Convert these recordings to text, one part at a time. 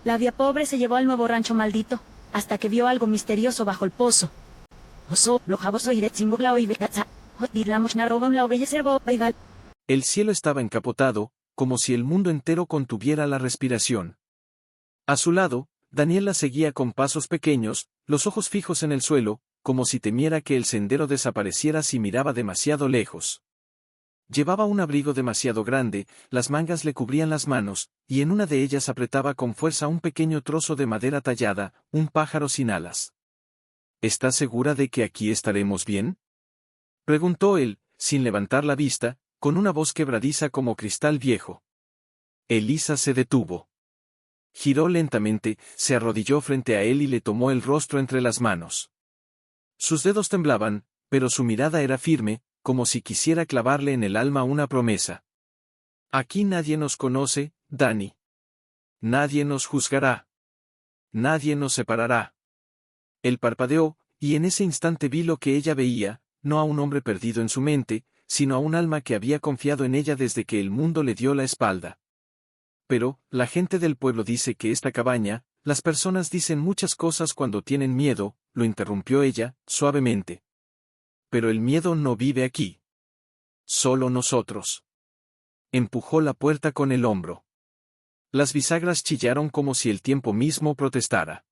La vía pobre se llevó al nuevo rancho maldito, hasta que vio algo misterioso bajo el pozo. El cielo estaba encapotado, como si el mundo entero contuviera la respiración. A su lado, Daniel la seguía con pasos pequeños, los ojos fijos en el suelo, como si temiera que el sendero desapareciera si miraba demasiado lejos. Llevaba un abrigo demasiado grande, las mangas le cubrían las manos, y en una de ellas apretaba con fuerza un pequeño trozo de madera tallada, un pájaro sin alas. ¿Estás segura de que aquí estaremos bien?, preguntó él, sin levantar la vista, con una voz quebradiza como cristal viejo. Elisa se detuvo. Giró lentamente, se arrodilló frente a él y le tomó el rostro entre las manos. Sus dedos temblaban, pero su mirada era firme, como si quisiera clavarle en el alma una promesa. Aquí nadie nos conoce, Dani. Nadie nos juzgará. Nadie nos separará. Él parpadeó, y en ese instante vi lo que ella veía, no a un hombre perdido en su mente, sino a un alma que había confiado en ella desde que el mundo le dio la espalda. Pero, la gente del pueblo dice que esta cabaña, las personas dicen muchas cosas cuando tienen miedo, lo interrumpió ella, suavemente. Pero el miedo no vive aquí. Solo nosotros. Empujó la puerta con el hombro. Las bisagras chillaron como si el tiempo mismo protestara.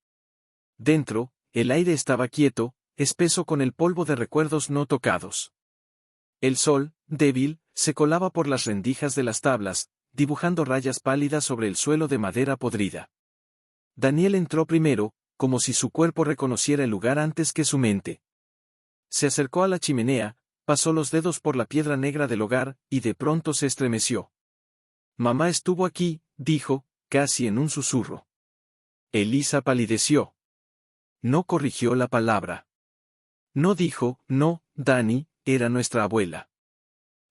Dentro, el aire estaba quieto, espeso con el polvo de recuerdos no tocados. El sol, débil, se colaba por las rendijas de las tablas, dibujando rayas pálidas sobre el suelo de madera podrida. Daniel entró primero, como si su cuerpo reconociera el lugar antes que su mente. Se acercó a la chimenea, pasó los dedos por la piedra negra del hogar, y de pronto se estremeció. Mamá estuvo aquí, dijo, casi en un susurro. Elisa palideció. No corrigió la palabra. No dijo, no, Dani, era nuestra abuela.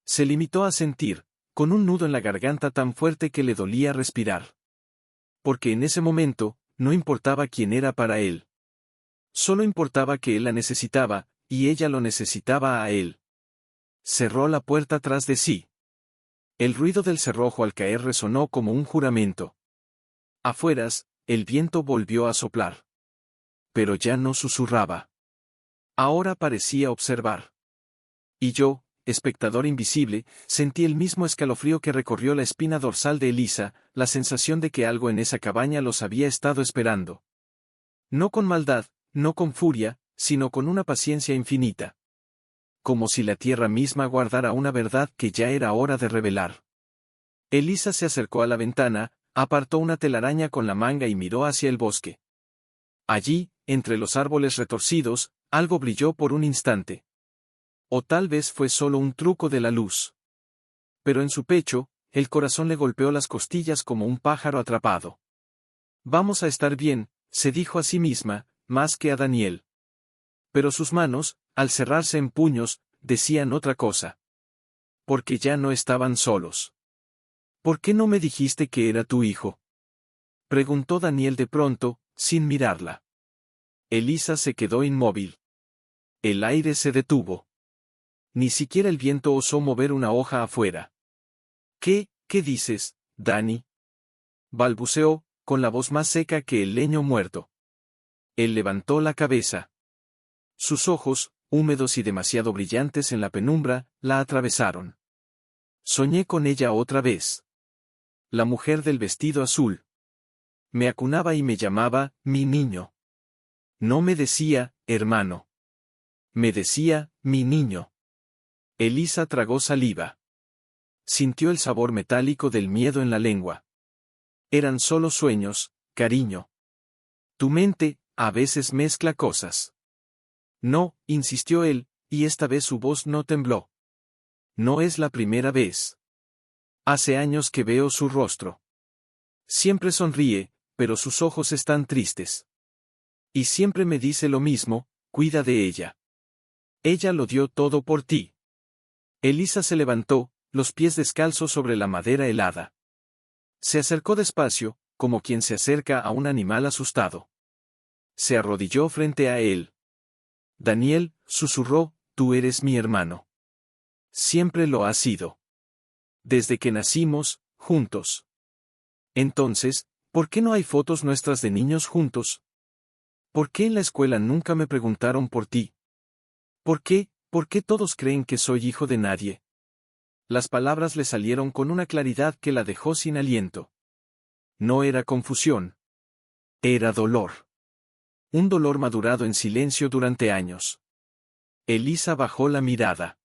Se limitó a sentir, con un nudo en la garganta tan fuerte que le dolía respirar. Porque en ese momento, no importaba quién era para él. Solo importaba que él la necesitaba, y ella lo necesitaba a él. Cerró la puerta tras de sí. El ruido del cerrojo al caer resonó como un juramento. Afueras, el viento volvió a soplar. Pero ya no susurraba. Ahora parecía observar. Y yo, espectador invisible, sentí el mismo escalofrío que recorrió la espina dorsal de Elisa, la sensación de que algo en esa cabaña los había estado esperando. No con maldad, no con furia, sino con una paciencia infinita. Como si la tierra misma guardara una verdad que ya era hora de revelar. Elisa se acercó a la ventana, apartó una telaraña con la manga y miró hacia el bosque. Allí, entre los árboles retorcidos, algo brilló por un instante. O tal vez fue solo un truco de la luz. Pero en su pecho, el corazón le golpeó las costillas como un pájaro atrapado. Vamos a estar bien, se dijo a sí misma, más que a Daniel. Pero sus manos, al cerrarse en puños, decían otra cosa. Porque ya no estaban solos. ¿Por qué no me dijiste que era tu hijo?, preguntó Daniel de pronto, sin mirarla. Elisa se quedó inmóvil. El aire se detuvo. Ni siquiera el viento osó mover una hoja afuera. ¿Qué dices, Dani?, balbuceó, con la voz más seca que el leño muerto. Él levantó la cabeza. Sus ojos, húmedos y demasiado brillantes en la penumbra, la atravesaron. Soñé con ella otra vez. La mujer del vestido azul. Me acunaba y me llamaba, mi niño. No me decía, hermano. Me decía, mi niño. Elisa tragó saliva. Sintió el sabor metálico del miedo en la lengua. Eran solo sueños, cariño. Tu mente, a veces mezcla cosas. No, insistió él, y esta vez su voz no tembló. No es la primera vez. Hace años que veo su rostro. Siempre sonríe, pero sus ojos están tristes. Y siempre me dice lo mismo, cuida de ella. Ella lo dio todo por ti. Elisa se levantó, los pies descalzos sobre la madera helada. Se acercó despacio, como quien se acerca a un animal asustado. Se arrodilló frente a él. Daniel, susurró, tú eres mi hermano. Siempre lo has sido. Desde que nacimos, juntos. Entonces, ¿Por qué no hay fotos nuestras de niños juntos? ¿Por qué en la escuela nunca me preguntaron por ti? ¿Por qué? ¿Por qué todos creen que soy hijo de nadie? Las palabras le salieron con una claridad que la dejó sin aliento. No era confusión. Era dolor. Un dolor madurado en silencio durante años. Elisa bajó la mirada.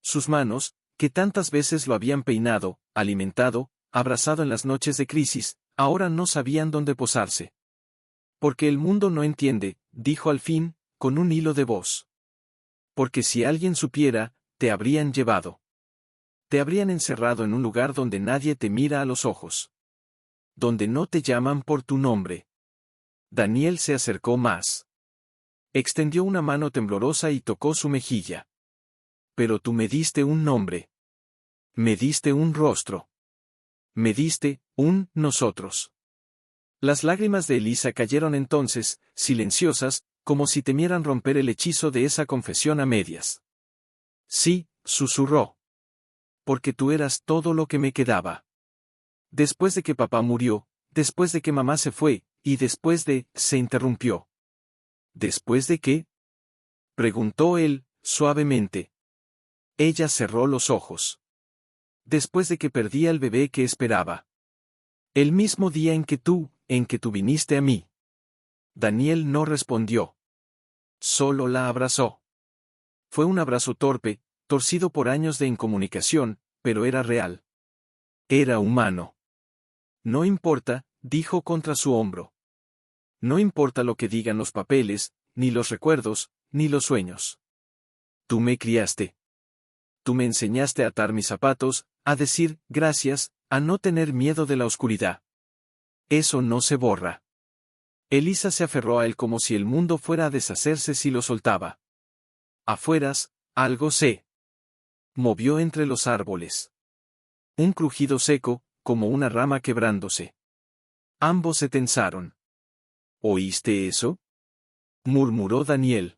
Sus manos, que tantas veces lo habían peinado, alimentado, abrazado en las noches de crisis, ahora no sabían dónde posarse. Porque el mundo no entiende, dijo al fin, con un hilo de voz. Porque si alguien supiera, te habrían llevado. Te habrían encerrado en un lugar donde nadie te mira a los ojos. Donde no te llaman por tu nombre. Daniel se acercó más. Extendió una mano temblorosa y tocó su mejilla. Pero tú me diste un nombre. Me diste un rostro. Me diste un nosotros. Las lágrimas de Elisa cayeron entonces, silenciosas, como si temieran romper el hechizo de esa confesión a medias. Sí, susurró. Porque tú eras todo lo que me quedaba. Después de que papá murió, después de que mamá se fue, y después de, se interrumpió. ¿Después de qué? Preguntó él, suavemente. Ella cerró los ojos. Después de que perdí al bebé que esperaba. El mismo día en que tú viniste a mí. Daniel no respondió. Solo la abrazó. Fue un abrazo torpe, torcido por años de incomunicación, pero era real. Era humano. No importa, dijo contra su hombro. No importa lo que digan los papeles, ni los recuerdos, ni los sueños. Tú me criaste. Tú me enseñaste a atar mis zapatos, a decir gracias, a no tener miedo de la oscuridad. Eso no se borra. Elisa se aferró a él como si el mundo fuera a deshacerse si lo soltaba. Afueras, algo se movió entre los árboles. Un crujido seco, como una rama quebrándose. Ambos se tensaron. ¿Oíste eso? Murmuró Daniel.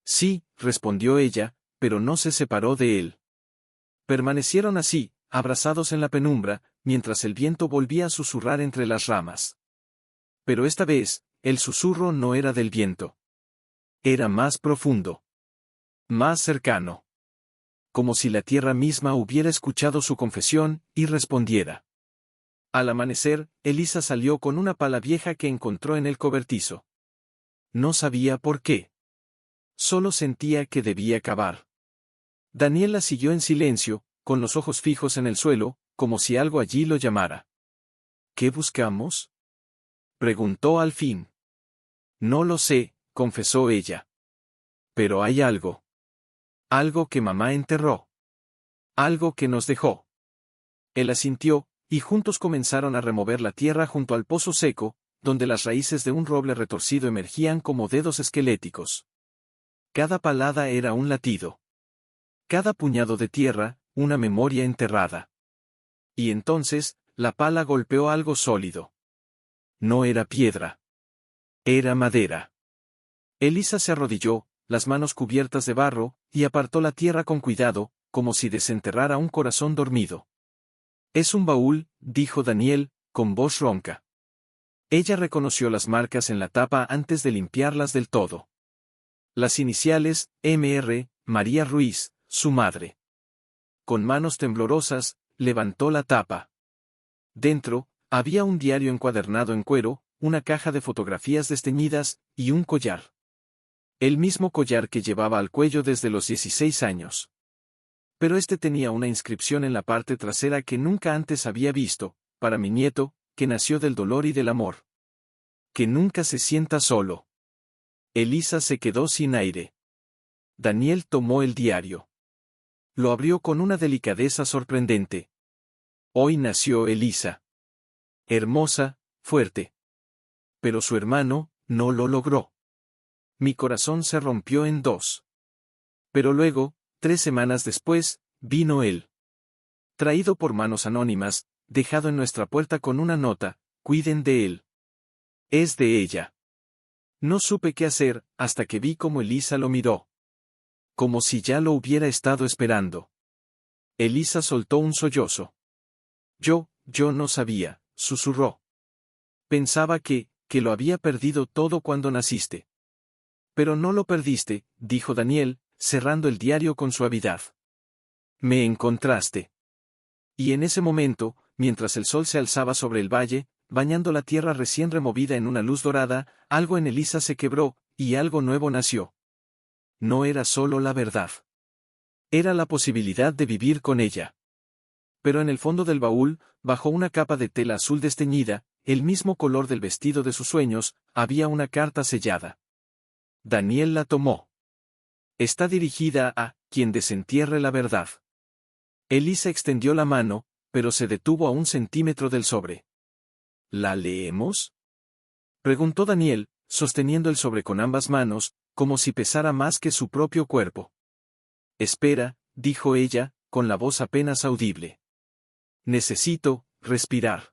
Sí, respondió ella, pero no se separó de él. Permanecieron así, abrazados en la penumbra, mientras el viento volvía a susurrar entre las ramas. Pero esta vez, el susurro no era del viento. Era más profundo. Más cercano. Como si la tierra misma hubiera escuchado su confesión, y respondiera. Al amanecer, Elisa salió con una pala vieja que encontró en el cobertizo. No sabía por qué. Solo sentía que debía cavar. Daniel la siguió en silencio, con los ojos fijos en el suelo, como si algo allí lo llamara. ¿Qué buscamos? Preguntó al fin. No lo sé, confesó ella. Pero hay algo. Algo que mamá enterró. Algo que nos dejó. Él asintió, y juntos comenzaron a remover la tierra junto al pozo seco, donde las raíces de un roble retorcido emergían como dedos esqueléticos. Cada palada era un latido. Cada puñado de tierra, una memoria enterrada. Y entonces, la pala golpeó algo sólido. No era piedra. Era madera. Elisa se arrodilló, las manos cubiertas de barro, y apartó la tierra con cuidado, como si desenterrara un corazón dormido. Es un baúl, dijo Daniel, con voz ronca. Ella reconoció las marcas en la tapa antes de limpiarlas del todo. Las iniciales, Mr. María Ruiz, su madre. Con manos temblorosas, levantó la tapa. Dentro, había un diario encuadernado en cuero, una caja de fotografías desteñidas, y un collar. El mismo collar que llevaba al cuello desde los 16 años. Pero este tenía una inscripción en la parte trasera que nunca antes había visto, para mi nieto, que nació del dolor y del amor. Que nunca se sienta solo. Elisa se quedó sin aire. Daniel tomó el diario. Lo abrió con una delicadeza sorprendente. Hoy nació Elisa. Hermosa, fuerte. Pero su hermano, no lo logró. Mi corazón se rompió en dos. Pero luego, 3 semanas después, vino él. Traído por manos anónimas, dejado en nuestra puerta con una nota, cuiden de él. Es de ella. No supe qué hacer, hasta que vi cómo Elisa lo miró. Como si ya lo hubiera estado esperando. Elisa soltó un sollozo. Yo no sabía, susurró. Pensaba que lo había perdido todo cuando naciste. Pero no lo perdiste, dijo Daniel, cerrando el diario con suavidad. Me encontraste. Y en ese momento, mientras el sol se alzaba sobre el valle, bañando la tierra recién removida en una luz dorada, algo en Elisa se quebró, y algo nuevo nació. No era solo la verdad. Era la posibilidad de vivir con ella. Pero en el fondo del baúl, bajo una capa de tela azul desteñida, el mismo color del vestido de sus sueños, había una carta sellada. Daniel la tomó. Está dirigida a quien desentierre la verdad. Elisa extendió la mano, pero se detuvo a 1 centímetro del sobre. ¿La leemos? Preguntó Daniel, sosteniendo el sobre con ambas manos, como si pesara más que su propio cuerpo. Espera, dijo ella, con la voz apenas audible. Necesito respirar.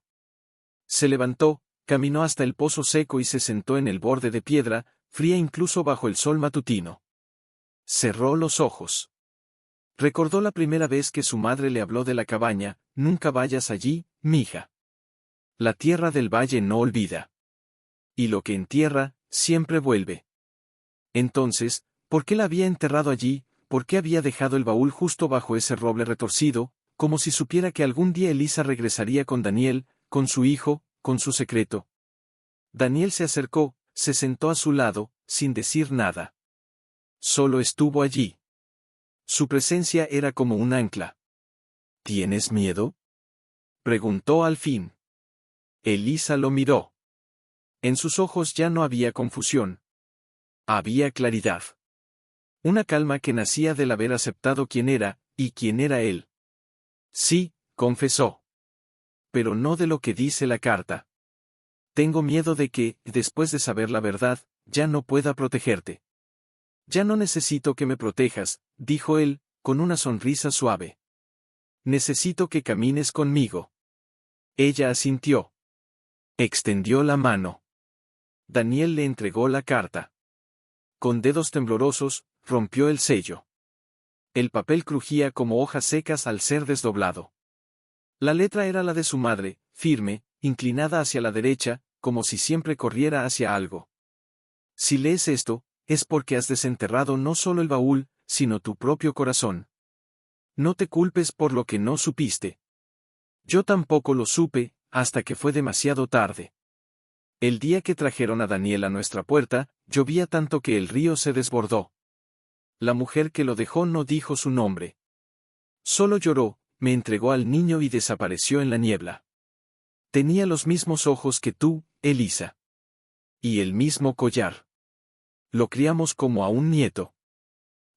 Se levantó, caminó hasta el pozo seco y se sentó en el borde de piedra, fría incluso bajo el sol matutino. Cerró los ojos. Recordó la primera vez que su madre le habló de la cabaña: nunca vayas allí, mija. La tierra del valle no olvida. Y lo que entierra, siempre vuelve. Entonces, ¿por qué la había enterrado allí? ¿Por qué había dejado el baúl justo bajo ese roble retorcido, como si supiera que algún día Elisa regresaría con Daniel, con su hijo, con su secreto? Daniel se acercó, se sentó a su lado, sin decir nada. Solo estuvo allí. Su presencia era como un ancla. ¿Tienes miedo?, preguntó al fin. Elisa lo miró. En sus ojos ya no había confusión. Había claridad. Una calma que nacía del haber aceptado quién era, y quién era él. Sí, confesó. Pero no de lo que dice la carta. Tengo miedo de que, después de saber la verdad, ya no pueda protegerte. Ya no necesito que me protejas, dijo él, con una sonrisa suave. Necesito que camines conmigo. Ella asintió. Extendió la mano. Daniel le entregó la carta. Con dedos temblorosos, rompió el sello. El papel crujía como hojas secas al ser desdoblado. La letra era la de su madre, firme, inclinada hacia la derecha, como si siempre corriera hacia algo. Si lees esto, es porque has desenterrado no solo el baúl, sino tu propio corazón. No te culpes por lo que no supiste. Yo tampoco lo supe, hasta que fue demasiado tarde. El día que trajeron a Daniel a nuestra puerta, llovía tanto que el río se desbordó. La mujer que lo dejó no dijo su nombre. Solo lloró, me entregó al niño y desapareció en la niebla. Tenía los mismos ojos que tú, Elisa. Y el mismo collar. Lo criamos como a un nieto.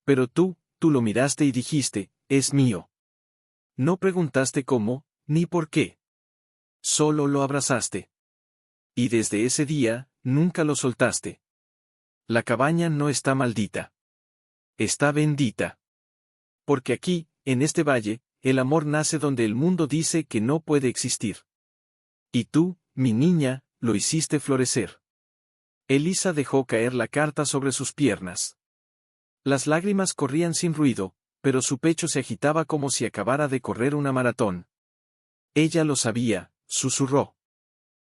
Pero tú lo miraste y dijiste: es mío. No preguntaste cómo, ni por qué. Solo lo abrazaste. Y desde ese día, nunca lo soltaste. La cabaña no está maldita. Está bendita. Porque aquí, en este valle, el amor nace donde el mundo dice que no puede existir. Y tú, mi niña, lo hiciste florecer. Elisa dejó caer la carta sobre sus piernas. Las lágrimas corrían sin ruido, pero su pecho se agitaba como si acabara de correr una maratón. Ella lo sabía, susurró.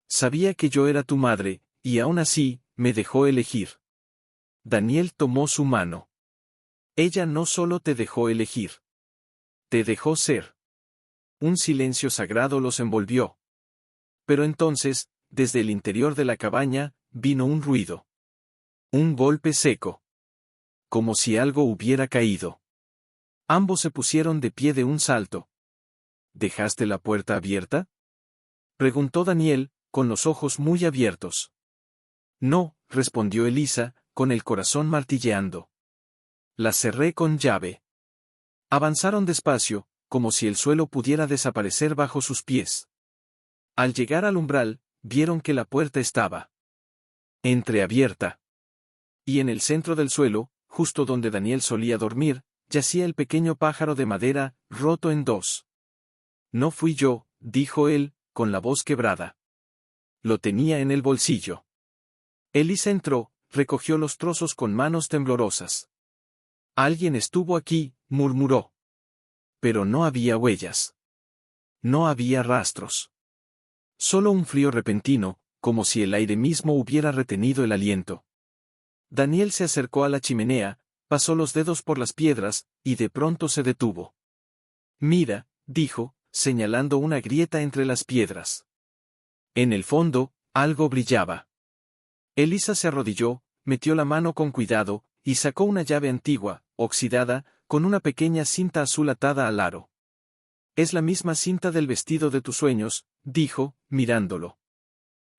Sabía que yo era tu madre, y aún así, me dejó elegir. Daniel tomó su mano. Ella no solo te dejó elegir. Te dejó ser. Un silencio sagrado los envolvió. Pero entonces, desde el interior de la cabaña, vino un ruido. Un golpe seco. Como si algo hubiera caído. Ambos se pusieron de pie de un salto. ¿Dejaste la puerta abierta?, preguntó Daniel, con los ojos muy abiertos. No, respondió Elisa, con el corazón martilleando. La cerré con llave. Avanzaron despacio, como si el suelo pudiera desaparecer bajo sus pies. Al llegar al umbral, vieron que la puerta estaba entreabierta. Y en el centro del suelo, justo donde Daniel solía dormir, yacía el pequeño pájaro de madera, roto en dos. No fui yo, dijo él, con la voz quebrada. Lo tenía en el bolsillo. Elisa entró, recogió los trozos con manos temblorosas. Alguien estuvo aquí, murmuró. Pero no había huellas. No había rastros. Solo un frío repentino, como si el aire mismo hubiera retenido el aliento. Daniel se acercó a la chimenea, pasó los dedos por las piedras, y de pronto se detuvo. «Mira», dijo, señalando una grieta entre las piedras. En el fondo, algo brillaba. Elisa se arrodilló, metió la mano con cuidado, y sacó una llave antigua, oxidada, con una pequeña cinta azul atada al aro. «Es la misma cinta del vestido de tus sueños», dijo, mirándolo.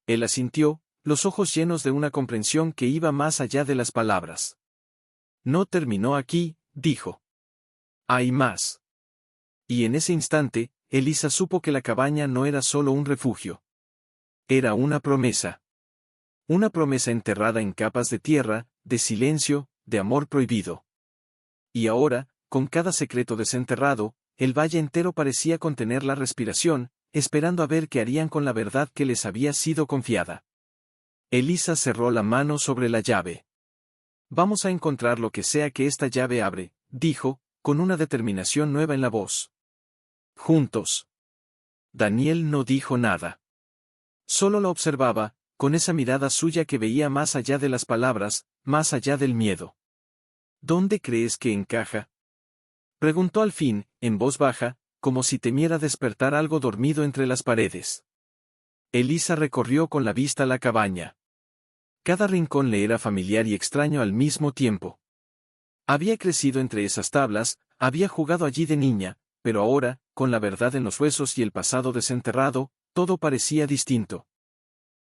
Él asintió, los ojos llenos de una comprensión que iba más allá de las palabras. «No terminó aquí», dijo. «Hay más». Y en ese instante, Elisa supo que la cabaña no era solo un refugio. Era una promesa. Una promesa enterrada en capas de tierra, de silencio, de amor prohibido. Y ahora, con cada secreto desenterrado, el valle entero parecía contener la respiración, esperando a ver qué harían con la verdad que les había sido confiada. Elisa cerró la mano sobre la llave. «Vamos a encontrar lo que sea que esta llave abre», dijo, con una determinación nueva en la voz. «Juntos». Daniel no dijo nada. Solo la observaba, con esa mirada suya que veía más allá de las palabras, más allá del miedo. «¿Dónde crees que encaja?», preguntó al fin, en voz baja, como si temiera despertar algo dormido entre las paredes. Elisa recorrió con la vista la cabaña. Cada rincón le era familiar y extraño al mismo tiempo. Había crecido entre esas tablas, había jugado allí de niña, pero ahora, con la verdad en los huesos y el pasado desenterrado, todo parecía distinto.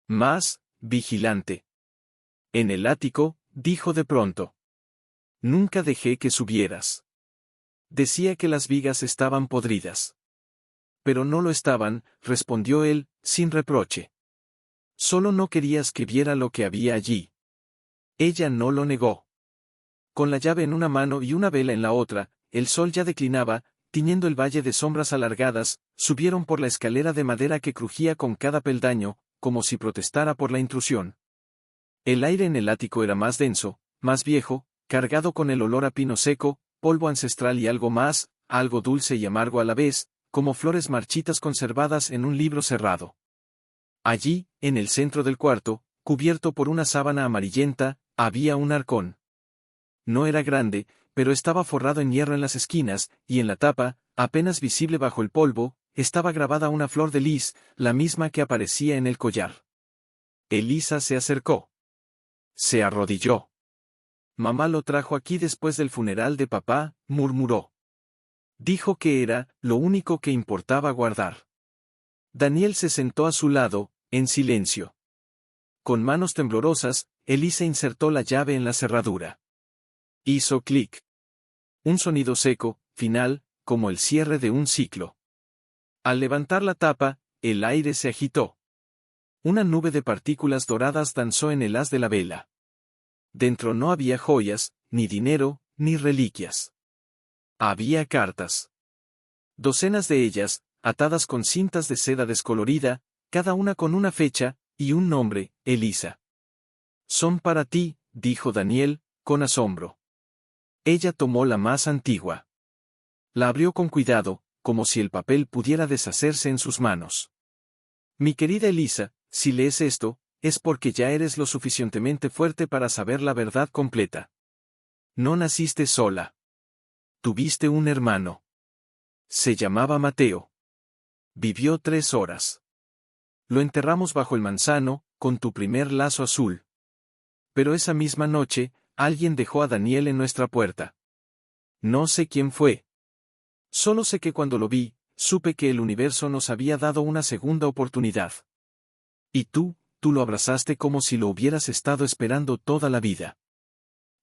Más vigilante. «En el ático», dijo de pronto. «Nunca dejé que subieras». Decía que las vigas estaban podridas. «Pero no lo estaban», respondió él, sin reproche. «Solo no querías que viera lo que había allí». Ella no lo negó. Con la llave en una mano y una vela en la otra, el sol ya declinaba, tiñendo el valle de sombras alargadas, subieron por la escalera de madera que crujía con cada peldaño, como si protestara por la intrusión. El aire en el ático era más denso, más viejo, cargado con el olor a pino seco, polvo ancestral y algo más, algo dulce y amargo a la vez, como flores marchitas conservadas en un libro cerrado. Allí, en el centro del cuarto, cubierto por una sábana amarillenta, había un arcón. No era grande, pero estaba forrado en hierro en las esquinas, y en la tapa, apenas visible bajo el polvo, estaba grabada una flor de lis, la misma que aparecía en el collar. Elisa se acercó. Se arrodilló. «Mamá lo trajo aquí después del funeral de papá», murmuró. Dijo que era lo único que importaba guardar. Daniel se sentó a su lado, en silencio. Con manos temblorosas, Elisa insertó la llave en la cerradura. Hizo clic. Un sonido seco, final, como el cierre de un ciclo. Al levantar la tapa, el aire se agitó. Una nube de partículas doradas danzó en el haz de la vela. Dentro no había joyas, ni dinero, ni reliquias. Había cartas. Docenas de ellas, atadas con cintas de seda descolorida, cada una con una fecha, y un nombre, Elisa. «Son para ti», dijo Daniel, con asombro. Ella tomó la más antigua. La abrió con cuidado, como si el papel pudiera deshacerse en sus manos. «Mi querida Elisa, si lees esto, es porque ya eres lo suficientemente fuerte para saber la verdad completa. No naciste sola. Tuviste un hermano. Se llamaba Mateo. Vivió 3 horas. Lo enterramos bajo el manzano, con tu primer lazo azul. Pero esa misma noche, alguien dejó a Daniel en nuestra puerta. No sé quién fue. Solo sé que cuando lo vi, supe que el universo nos había dado una segunda oportunidad. Y tú lo abrazaste como si lo hubieras estado esperando toda la vida».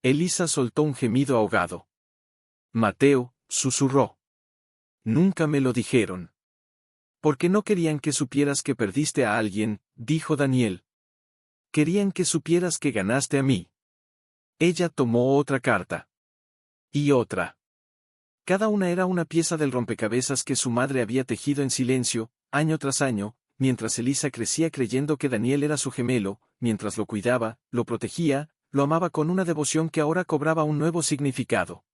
Elisa soltó un gemido ahogado. «Mateo», susurró. «Nunca me lo dijeron». «Porque no querían que supieras que perdiste a alguien», dijo Daniel. «Querían que supieras que ganaste a mí». Ella tomó otra carta. Y otra. Cada una era una pieza del rompecabezas que su madre había tejido en silencio, año tras año, mientras Elisa crecía creyendo que Daniel era su gemelo, mientras lo cuidaba, lo protegía, lo amaba con una devoción que ahora cobraba un nuevo significado.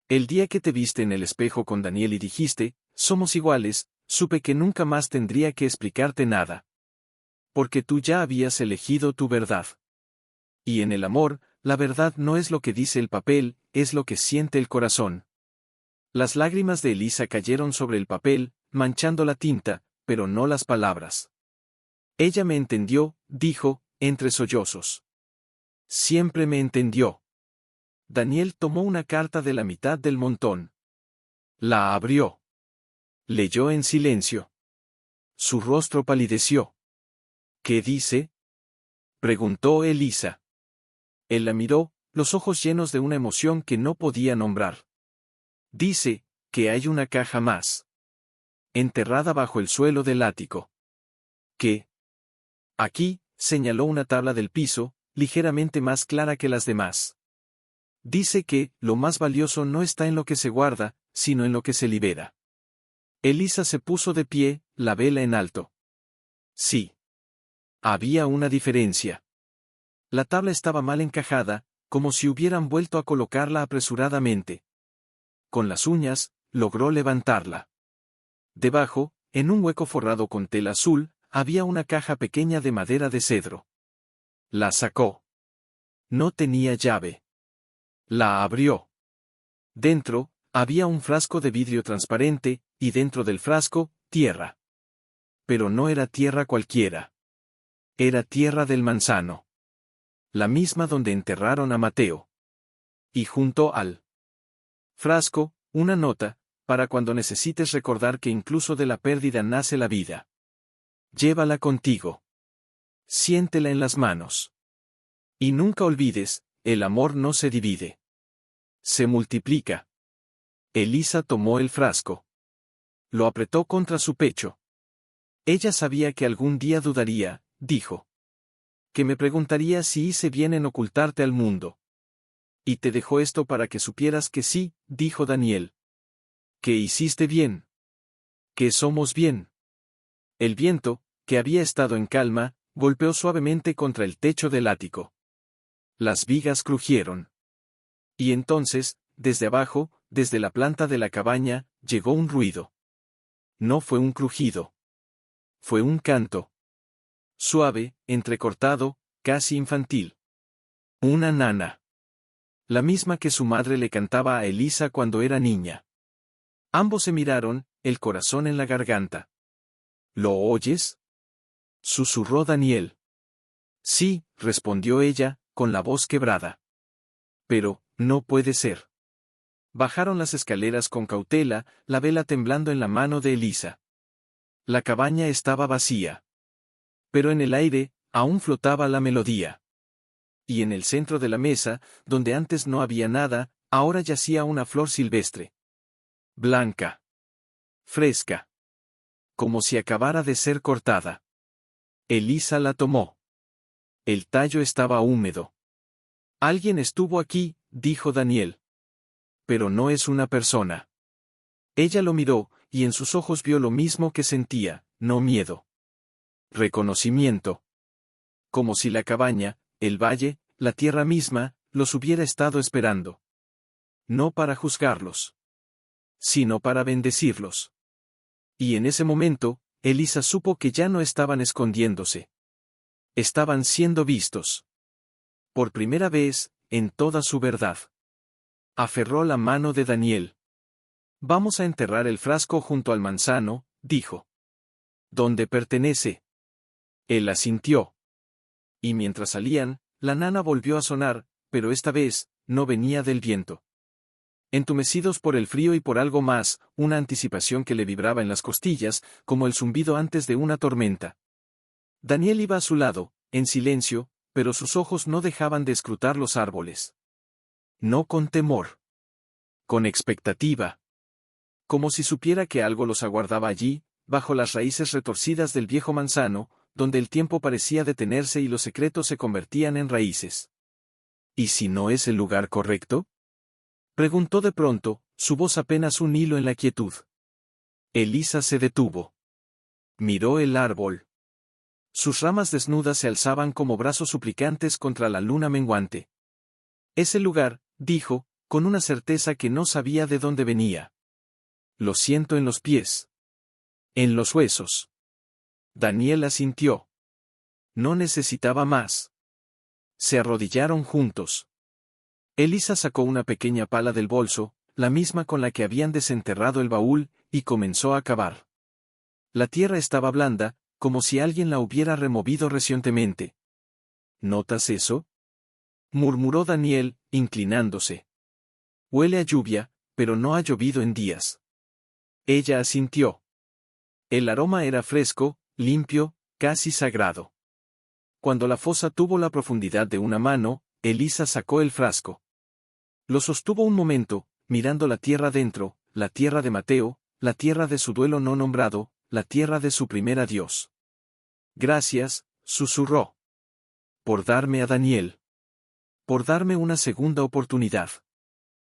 El día que te viste en el espejo con Daniel y dijiste, «Somos iguales», supe que nunca más tendría que explicarte nada. porque tú ya habías elegido tu verdad. Y en el amor, la verdad no es lo que dice el papel, es lo que siente el corazón. Las lágrimas de Elisa cayeron sobre el papel, manchando la tinta, pero no las palabras. Ella me entendió, dijo, entre sollozos. Siempre me entendió. Daniel tomó una carta de la mitad del montón. La abrió. Leyó en silencio. Su rostro palideció. ¿Qué dice? Preguntó Elisa. Él la miró, los ojos llenos de una emoción que no podía nombrar. Dice, que hay una caja más. Enterrada bajo el suelo del ático. ¿Qué? Aquí, señaló una tabla del piso, ligeramente más clara que las demás. Dice que, lo más valioso no está en lo que se guarda, sino en lo que se libera. Elisa se puso de pie, la vela en alto. Sí. Había una diferencia. La tabla estaba mal encajada, como si hubieran vuelto a colocarla apresuradamente. Con las uñas, logró levantarla. Debajo, en un hueco forrado con tela azul, había una caja pequeña de madera de cedro. La sacó. No tenía llave. La abrió. Dentro, había un frasco de vidrio transparente, y dentro del frasco, tierra. Pero no era tierra cualquiera. Era tierra del manzano. La misma donde enterraron a Mateo. Y junto al frasco, una nota, para cuando necesites recordar que incluso de la pérdida nace la vida. Llévala contigo. Siéntela en las manos. Y nunca olvides, el amor no se divide. Se multiplica. Elisa tomó el frasco. Lo apretó contra su pecho. Ella sabía que algún día dudaría, dijo. Que me preguntaría si hice bien en ocultarte al mundo. Y te dejó esto para que supieras que sí, dijo Daniel. Que hiciste bien. Que somos bien. El viento, que había estado en calma, golpeó suavemente contra el techo del ático. Las vigas crujieron. Y entonces, desde abajo, desde la planta de la cabaña, llegó un ruido. No fue un crujido. Fue un canto. Suave, entrecortado, casi infantil. Una nana. La misma que su madre le cantaba a Elisa cuando era niña. Ambos se miraron, el corazón en la garganta. ¿Lo oyes? Susurró Daniel. Sí, respondió ella, con la voz quebrada. Pero, no puede ser. Bajaron las escaleras con cautela, la vela temblando en la mano de Elisa. La cabaña estaba vacía. Pero en el aire, aún flotaba la melodía. Y en el centro de la mesa, donde antes no había nada, ahora yacía una flor silvestre. Blanca. Fresca. Como si acabara de ser cortada. Elisa la tomó. El tallo estaba húmedo. Alguien estuvo aquí, dijo Daniel. Pero no es una persona. Ella lo miró, y en sus ojos vio lo mismo que sentía, no miedo. Reconocimiento. Como si la cabaña, el valle, la tierra misma, los hubiera estado esperando. No para juzgarlos, sino para bendecirlos. Y en ese momento, Elisa supo que ya no estaban escondiéndose. Estaban siendo vistos. Por primera vez, en toda su verdad. Aferró la mano de Daniel. Vamos a enterrar el frasco junto al manzano, dijo. ¿Dónde pertenece? Él asintió. Y mientras salían, la nana volvió a sonar, pero esta vez, no venía del viento. Entumecidos por el frío y por algo más, una anticipación que le vibraba en las costillas, como el zumbido antes de una tormenta. Daniel iba a su lado, en silencio, pero sus ojos no dejaban de escrutar los árboles. No con temor. Con expectativa. Como si supiera que algo los aguardaba allí, bajo las raíces retorcidas del viejo manzano, donde el tiempo parecía detenerse y los secretos se convertían en raíces. ¿Y si no es el lugar correcto? Preguntó de pronto, su voz apenas un hilo en la quietud. Elisa se detuvo. Miró el árbol. Sus ramas desnudas se alzaban como brazos suplicantes contra la luna menguante. Es el lugar, dijo, con una certeza que no sabía de dónde venía. Lo siento en los pies. En los huesos. Daniel asintió. No necesitaba más. Se arrodillaron juntos. Elisa sacó una pequeña pala del bolso, la misma con la que habían desenterrado el baúl, y comenzó a cavar. La tierra estaba blanda, como si alguien la hubiera removido recientemente. ¿Notas eso?, murmuró Daniel, inclinándose. Huele a lluvia, pero no ha llovido en días. Ella asintió. El aroma era fresco, limpio, casi sagrado. Cuando la fosa tuvo la profundidad de una mano, Elisa sacó el frasco. Lo sostuvo un momento, mirando la tierra dentro, la tierra de Mateo, la tierra de su duelo no nombrado, la tierra de su primer adiós. Gracias, susurró. Por darme a Daniel. Por darme una segunda oportunidad.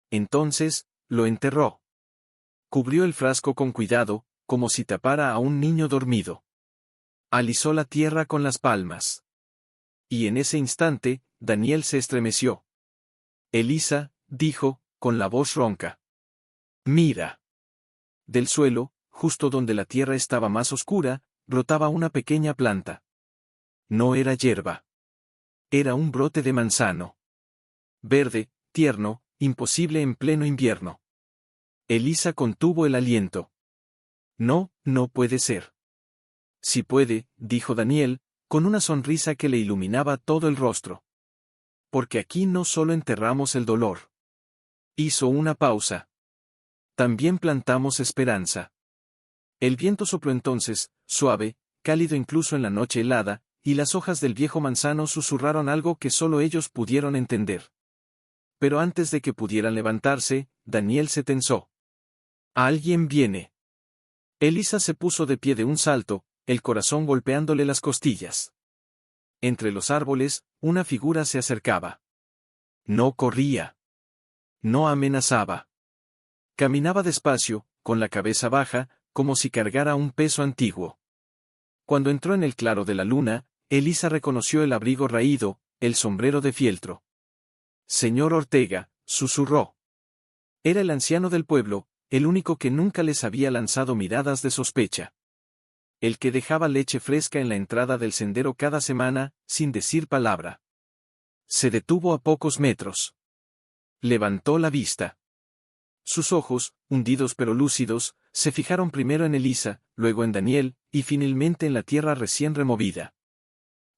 Entonces, lo enterró. Cubrió el frasco con cuidado, como si tapara a un niño dormido. Alisó la tierra con las palmas. Y en ese instante, Daniel se estremeció. Elisa, dijo, con la voz ronca. Mira. Del suelo, justo donde la tierra estaba más oscura, brotaba una pequeña planta. No era hierba. Era un brote de manzano. Verde, tierno, imposible en pleno invierno. Elisa contuvo el aliento. No, no puede ser. Sí puede, dijo Daniel, con una sonrisa que le iluminaba todo el rostro. Porque aquí no solo enterramos el dolor. Hizo una pausa. También plantamos esperanza. El viento sopló entonces, suave, cálido incluso en la noche helada, y las hojas del viejo manzano susurraron algo que solo ellos pudieron entender. Pero antes de que pudieran levantarse, Daniel se tensó. Alguien viene. Elisa se puso de pie de un salto, el corazón golpeándole las costillas. Entre los árboles, una figura se acercaba. No corría. No amenazaba. Caminaba despacio, con la cabeza baja, como si cargara un peso antiguo. Cuando entró en el claro de la luna, Elisa reconoció el abrigo raído, el sombrero de fieltro. Señor Ortega, susurró. Era el anciano del pueblo, el único que nunca les había lanzado miradas de sospecha. El que dejaba leche fresca en la entrada del sendero cada semana, sin decir palabra. Se detuvo a pocos metros. Levantó la vista. Sus ojos, hundidos pero lúcidos, se fijaron primero en Elisa, luego en Daniel, y finalmente en la tierra recién removida.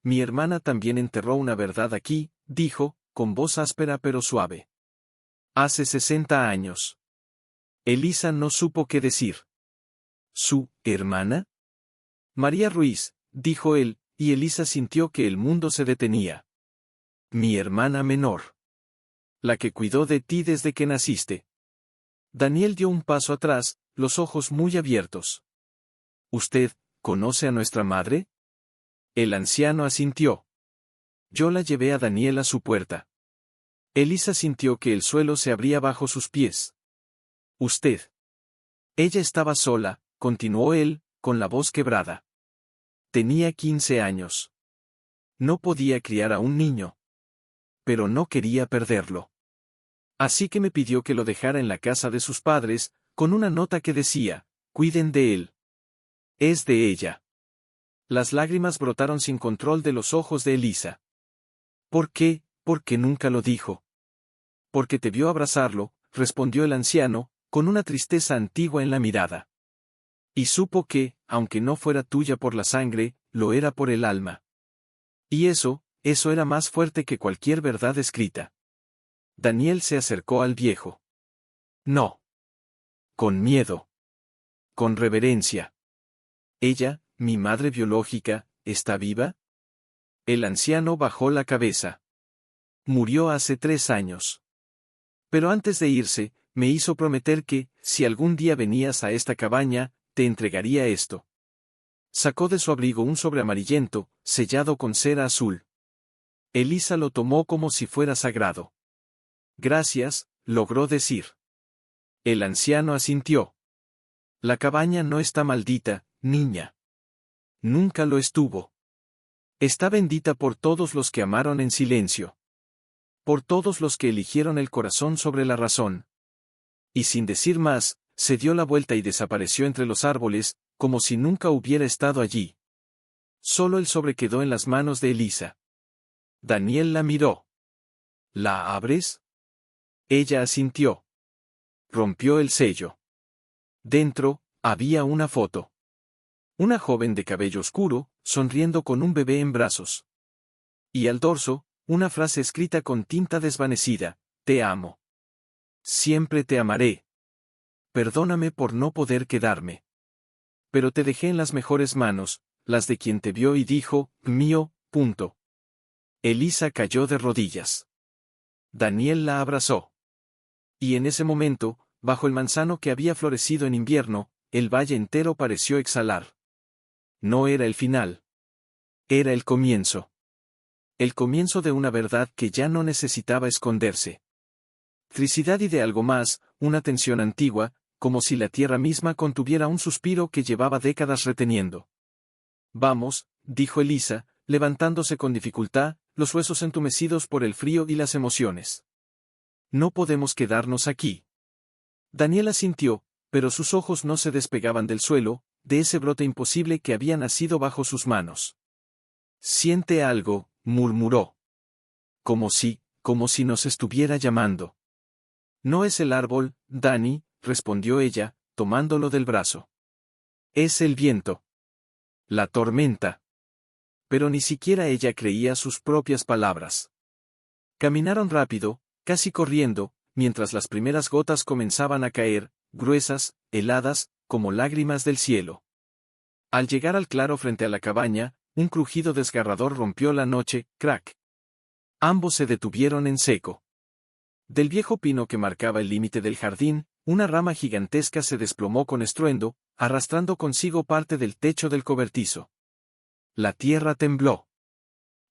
Mi hermana también enterró una verdad aquí, dijo, con voz áspera pero suave. Hace 60 años. Elisa no supo qué decir. ¿Su hermana? María Ruiz, dijo él, y Elisa sintió que el mundo se detenía. Mi hermana menor. La que cuidó de ti desde que naciste. Daniel dio un paso atrás, los ojos muy abiertos. ¿Usted conoce a nuestra madre? El anciano asintió. Yo la llevé a Daniel a su puerta. Elisa sintió que el suelo se abría bajo sus pies. Usted. Ella estaba sola, continuó él, con la voz quebrada. Tenía 15 años. No podía criar a un niño. Pero no quería perderlo. Así que me pidió que lo dejara en la casa de sus padres, con una nota que decía, cuiden de él. Es de ella. Las lágrimas brotaron sin control de los ojos de Elisa. ¿Por qué? Porque nunca lo dijo. Porque te vio abrazarlo, respondió el anciano, con una tristeza antigua en la mirada. Y supo que, aunque no fuera tuya por la sangre, lo era por el alma. Y eso era más fuerte que cualquier verdad escrita. Daniel se acercó al viejo. No. Con miedo. Con reverencia. Ella, mi madre biológica, ¿está viva? El anciano bajó la cabeza. Murió hace 3 años. Pero antes de irse, me hizo prometer que, si algún día venías a esta cabaña, te entregaría esto. Sacó de su abrigo un sobre amarillento, sellado con cera azul. Elisa lo tomó como si fuera sagrado. Gracias, logró decir. El anciano asintió. La cabaña no está maldita, niña. Nunca lo estuvo. Está bendita por todos los que amaron en silencio. Por todos los que eligieron el corazón sobre la razón. Y sin decir más, se dio la vuelta y desapareció entre los árboles, como si nunca hubiera estado allí. Solo el sobre quedó en las manos de Elisa. Daniel la miró. ¿La abres? Ella asintió. Rompió el sello. Dentro, había una foto. Una joven de cabello oscuro, sonriendo con un bebé en brazos. Y al dorso, una frase escrita con tinta desvanecida: te amo. Siempre te amaré. Perdóname por no poder quedarme. Pero te dejé en las mejores manos, las de quien te vio y dijo, mío, punto. Elisa cayó de rodillas. Daniel la abrazó. Y en ese momento, bajo el manzano que había florecido en invierno, el valle entero pareció exhalar. No era el final. Era el comienzo. El comienzo de una verdad que ya no necesitaba esconderse. Tricidad y de algo más, una tensión antigua, como si la tierra misma contuviera un suspiro que llevaba décadas reteniendo. Vamos, dijo Elisa, levantándose con dificultad, los huesos entumecidos por el frío y las emociones. No podemos quedarnos aquí. Daniel asintió, pero sus ojos no se despegaban del suelo, de ese brote imposible que había nacido bajo sus manos. Siente algo, murmuró. Como si nos estuviera llamando. No es el árbol, Dani, respondió ella, tomándolo del brazo. Es el viento. La tormenta. Pero ni siquiera ella creía sus propias palabras. Caminaron rápido, casi corriendo, mientras las primeras gotas comenzaban a caer, gruesas, heladas, como lágrimas del cielo. Al llegar al claro frente a la cabaña, un crujido desgarrador rompió la noche, crack. Ambos se detuvieron en seco. Del viejo pino que marcaba el límite del jardín, una rama gigantesca se desplomó con estruendo, arrastrando consigo parte del techo del cobertizo. La tierra tembló.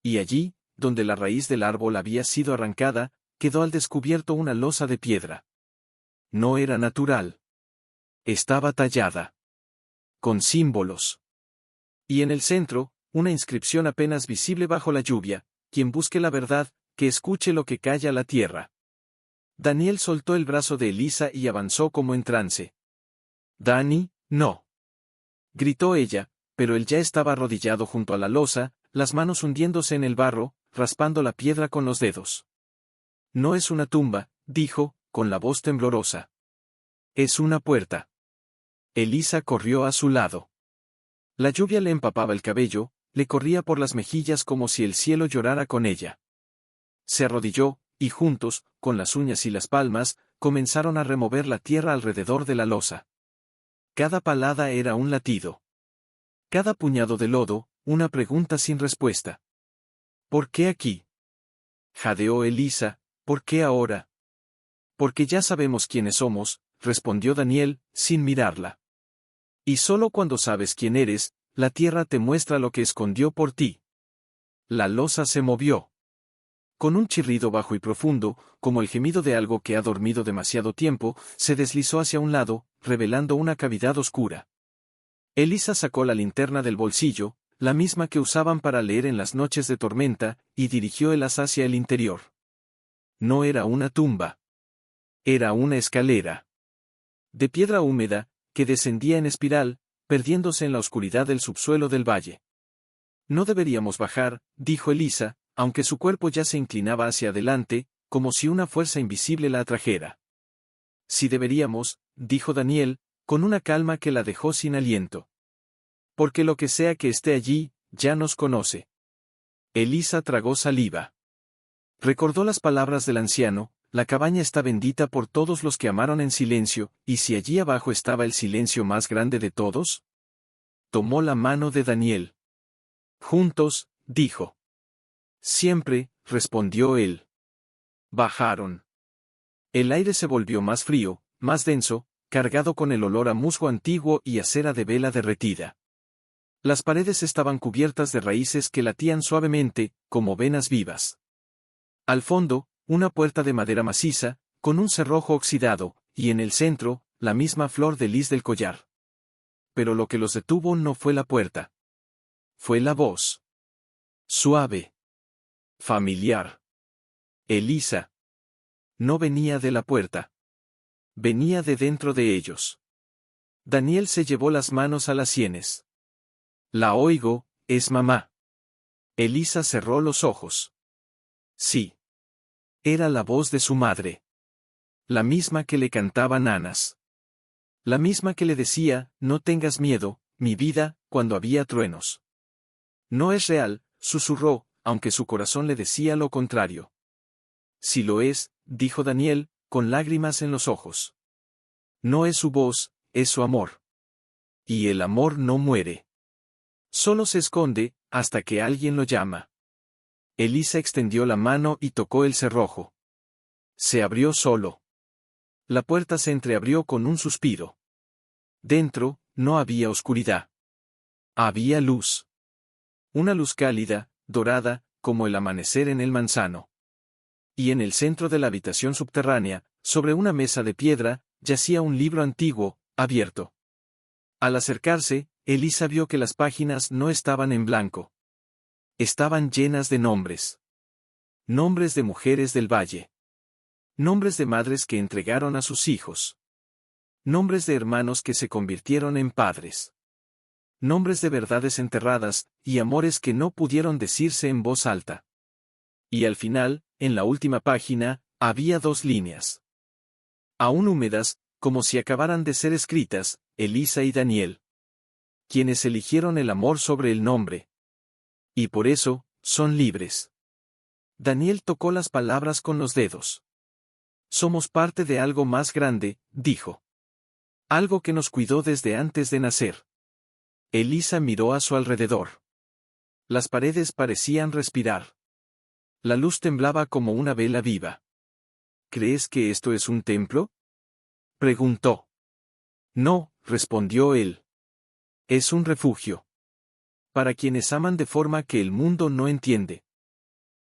Y allí, donde la raíz del árbol había sido arrancada, quedó al descubierto una losa de piedra. No era natural. Estaba tallada. Con símbolos. Y en el centro, una inscripción apenas visible bajo la lluvia: quien busque la verdad, que escuche lo que calla la tierra. Daniel soltó el brazo de Elisa y avanzó como en trance. Dani, no. Gritó ella, pero él ya estaba arrodillado junto a la losa, las manos hundiéndose en el barro, raspando la piedra con los dedos. No es una tumba, dijo, con la voz temblorosa. Es una puerta. Elisa corrió a su lado. La lluvia le empapaba el cabello, le corría por las mejillas como si el cielo llorara con ella. Se arrodilló, y juntos, con las uñas y las palmas, comenzaron a remover la tierra alrededor de la losa. Cada palada era un latido. Cada puñado de lodo, una pregunta sin respuesta. ¿Por qué aquí? Jadeó Elisa, ¿por qué ahora? Porque ya sabemos quiénes somos, respondió Daniel, sin mirarla. Y solo cuando sabes quién eres, la tierra te muestra lo que escondió por ti. La losa se movió. Con un chirrido bajo y profundo, como el gemido de algo que ha dormido demasiado tiempo, se deslizó hacia un lado, revelando una cavidad oscura. Elisa sacó la linterna del bolsillo, la misma que usaban para leer en las noches de tormenta, y dirigió el haz hacia el interior. No era una tumba. Era una escalera. De piedra húmeda, que descendía en espiral, perdiéndose en la oscuridad del subsuelo del valle. No deberíamos bajar, dijo Elisa, aunque su cuerpo ya se inclinaba hacia adelante, como si una fuerza invisible la atrajera. Sí deberíamos, dijo Daniel, con una calma que la dejó sin aliento. Porque lo que sea que esté allí, ya nos conoce. Elisa tragó saliva. Recordó las palabras del anciano: la cabaña está bendita por todos los que amaron en silencio, ¿y si allí abajo estaba el silencio más grande de todos? Tomó la mano de Daniel. Juntos, dijo. Siempre, respondió él. Bajaron. El aire se volvió más frío, más denso, cargado con el olor a musgo antiguo y a cera de vela derretida. Las paredes estaban cubiertas de raíces que latían suavemente, como venas vivas. Al fondo, una puerta de madera maciza, con un cerrojo oxidado, y en el centro, la misma flor de lis del collar. Pero lo que los detuvo no fue la puerta. Fue la voz. Suave. Familiar. Elisa. No venía de la puerta. Venía de dentro de ellos. Daniel se llevó las manos a las sienes. La oigo, es mamá. Elisa cerró los ojos. Sí. Era la voz de su madre. La misma que le cantaba nanas. La misma que le decía, no tengas miedo, mi vida, cuando había truenos. No es real, susurró, aunque su corazón le decía lo contrario. Si lo es, dijo Daniel, con lágrimas en los ojos. No es su voz, es su amor. Y el amor no muere. Solo se esconde, hasta que alguien lo llama. Elisa extendió la mano y tocó el cerrojo. Se abrió solo. La puerta se entreabrió con un suspiro. Dentro, no había oscuridad. Había luz. Una luz cálida, dorada, como el amanecer en el manzano. Y en el centro de la habitación subterránea, sobre una mesa de piedra, yacía un libro antiguo, abierto. Al acercarse, Elisa vio que las páginas no estaban en blanco. Estaban llenas de nombres. Nombres de mujeres del valle. Nombres de madres que entregaron a sus hijos. Nombres de hermanos que se convirtieron en padres. Nombres de verdades enterradas, y amores que no pudieron decirse en voz alta. Y al final, en la última página, había 2 líneas. Aún húmedas, como si acabaran de ser escritas, Elisa y Daniel. Quienes eligieron el amor sobre el nombre. Y por eso, son libres. Daniel tocó las palabras con los dedos. Somos parte de algo más grande, dijo. Algo que nos cuidó desde antes de nacer. Elisa miró a su alrededor. Las paredes parecían respirar. La luz temblaba como una vela viva. ¿Crees que esto es un templo? Preguntó. No, respondió él. Es un refugio. Para quienes aman de forma que el mundo no entiende.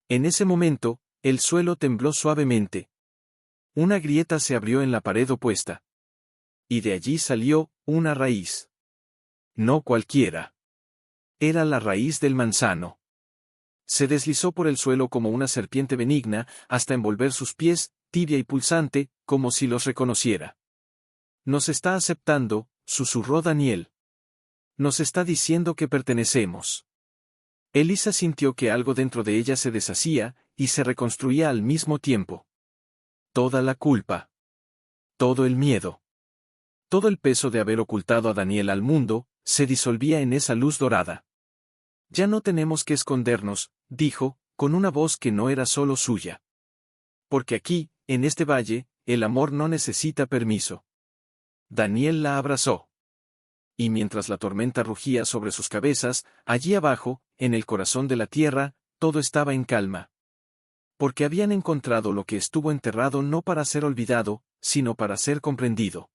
En ese momento, el suelo tembló suavemente. Una grieta se abrió en la pared opuesta. Y de allí salió una raíz. No cualquiera. Era la raíz del manzano. Se deslizó por el suelo como una serpiente benigna, hasta envolver sus pies, tibia y pulsante, como si los reconociera. Nos está aceptando, susurró Daniel. Nos está diciendo que pertenecemos. Elisa sintió que algo dentro de ella se deshacía, y se reconstruía al mismo tiempo. Toda la culpa. Todo el miedo. Todo el peso de haber ocultado a Daniel al mundo, se disolvía en esa luz dorada. Ya no tenemos que escondernos, dijo, con una voz que no era solo suya. Porque aquí, en este valle, el amor no necesita permiso. Daniel la abrazó. Y mientras la tormenta rugía sobre sus cabezas, allí abajo, en el corazón de la tierra, todo estaba en calma. Porque habían encontrado lo que estuvo enterrado no para ser olvidado, sino para ser comprendido.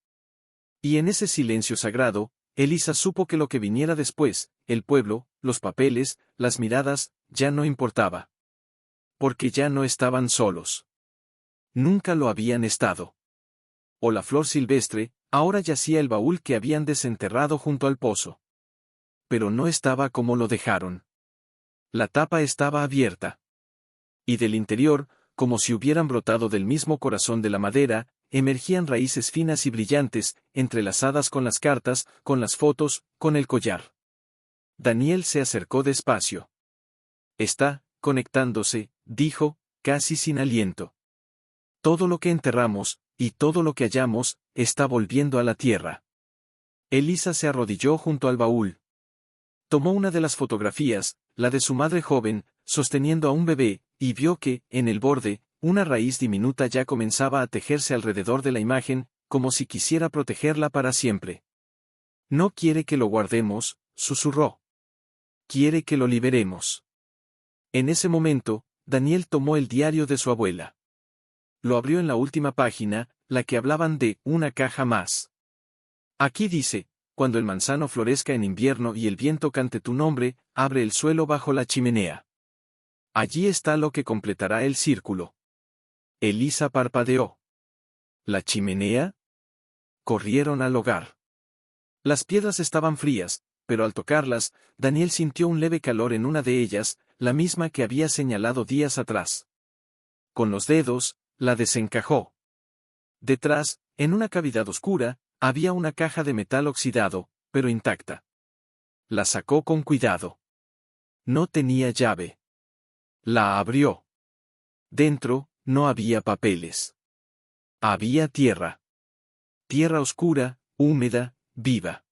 Y en ese silencio sagrado, Elisa supo que lo que viniera después, el pueblo, los papeles, las miradas, ya no importaba. Porque ya no estaban solos. Nunca lo habían estado. O la flor silvestre, ahora yacía el baúl que habían desenterrado junto al pozo. Pero no estaba como lo dejaron. La tapa estaba abierta. Y del interior, como si hubieran brotado del mismo corazón de la madera, emergían raíces finas y brillantes, entrelazadas con las cartas, con las fotos, con el collar. Daniel se acercó despacio. Está conectándose, dijo, casi sin aliento. Todo lo que enterramos, y todo lo que hallamos, está volviendo a la tierra. Elisa se arrodilló junto al baúl. Tomó una de las fotografías, la de su madre joven, sosteniendo a un bebé, y vio que, en el borde, una raíz diminuta ya comenzaba a tejerse alrededor de la imagen, como si quisiera protegerla para siempre. No quiere que lo guardemos, susurró. Quiere que lo liberemos. En ese momento, Daniel tomó el diario de su abuela. Lo abrió en la última página, la que hablaban de una caja más. Aquí dice, cuando el manzano florezca en invierno y el viento cante tu nombre, abre el suelo bajo la chimenea. Allí está lo que completará el círculo. Elisa parpadeó. ¿La chimenea? Corrieron al hogar. Las piedras estaban frías, pero al tocarlas, Daniel sintió un leve calor en una de ellas, la misma que había señalado días atrás. Con los dedos, la desencajó. Detrás, en una cavidad oscura, había una caja de metal oxidado, pero intacta. La sacó con cuidado. No tenía llave. La abrió. Dentro, no había papeles. Había tierra. Tierra oscura, húmeda, viva.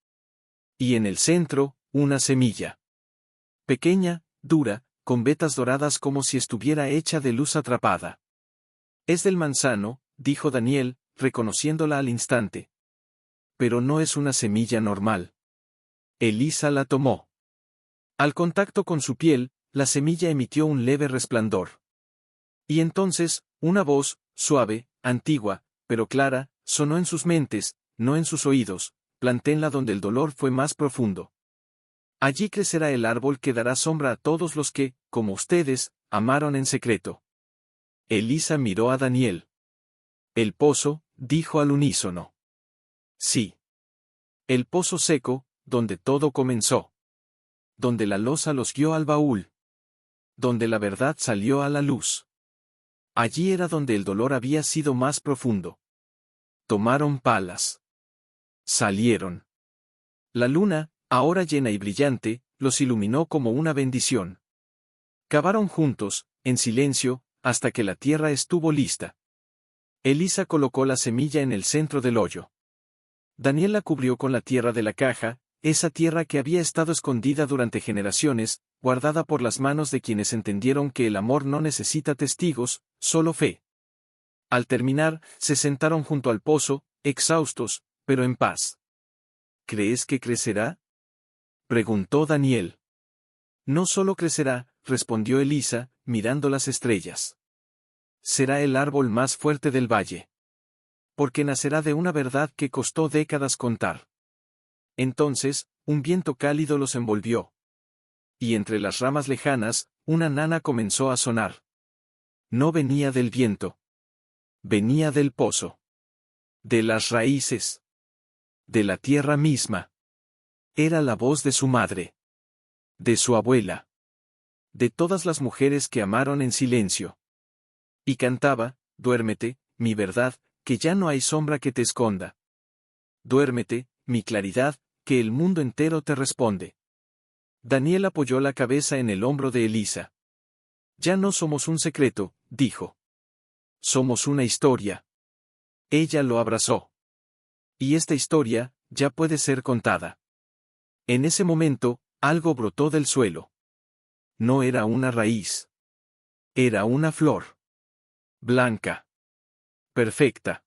Y en el centro, una semilla. Pequeña, dura, con vetas doradas como si estuviera hecha de luz atrapada. Es del manzano, dijo Daniel, reconociéndola al instante. Pero no es una semilla normal. Elisa la tomó. Al contacto con su piel, la semilla emitió un leve resplandor. Y entonces, una voz, suave, antigua, pero clara, sonó en sus mentes, no en sus oídos: planténla donde el dolor fue más profundo. Allí crecerá el árbol que dará sombra a todos los que, como ustedes, amaron en secreto. Elisa miró a Daniel. El pozo, dijo al unísono. Sí. El pozo seco, donde todo comenzó. Donde la losa los guió al baúl. Donde la verdad salió a la luz. Allí era donde el dolor había sido más profundo. Tomaron palas. Salieron. La luna, ahora llena y brillante, los iluminó como una bendición. Cavaron juntos, en silencio, hasta que la tierra estuvo lista. Elisa colocó la semilla en el centro del hoyo. Daniel la cubrió con la tierra de la caja, esa tierra que había estado escondida durante generaciones, guardada por las manos de quienes entendieron que el amor no necesita testigos, solo fe. Al terminar, se sentaron junto al pozo, exhaustos, pero en paz. ¿Crees que crecerá?, preguntó Daniel. No solo crecerá, respondió Elisa, mirando las estrellas. Será el árbol más fuerte del valle. Porque nacerá de una verdad que costó décadas contar. Entonces, un viento cálido los envolvió. Y entre las ramas lejanas, una nana comenzó a sonar. No venía del viento. Venía del pozo. De las raíces. De la tierra misma. Era la voz de su madre. De su abuela. De todas las mujeres que amaron en silencio. Y cantaba: duérmete, mi verdad, que ya no hay sombra que te esconda. Duérmete, mi claridad, que el mundo entero te responde. Daniel apoyó la cabeza en el hombro de Elisa. Ya no somos un secreto, dijo. Somos una historia. Ella lo abrazó. Y esta historia, ya puede ser contada. En ese momento, algo brotó del suelo. No era una raíz. Era una flor. Blanca. Perfecta.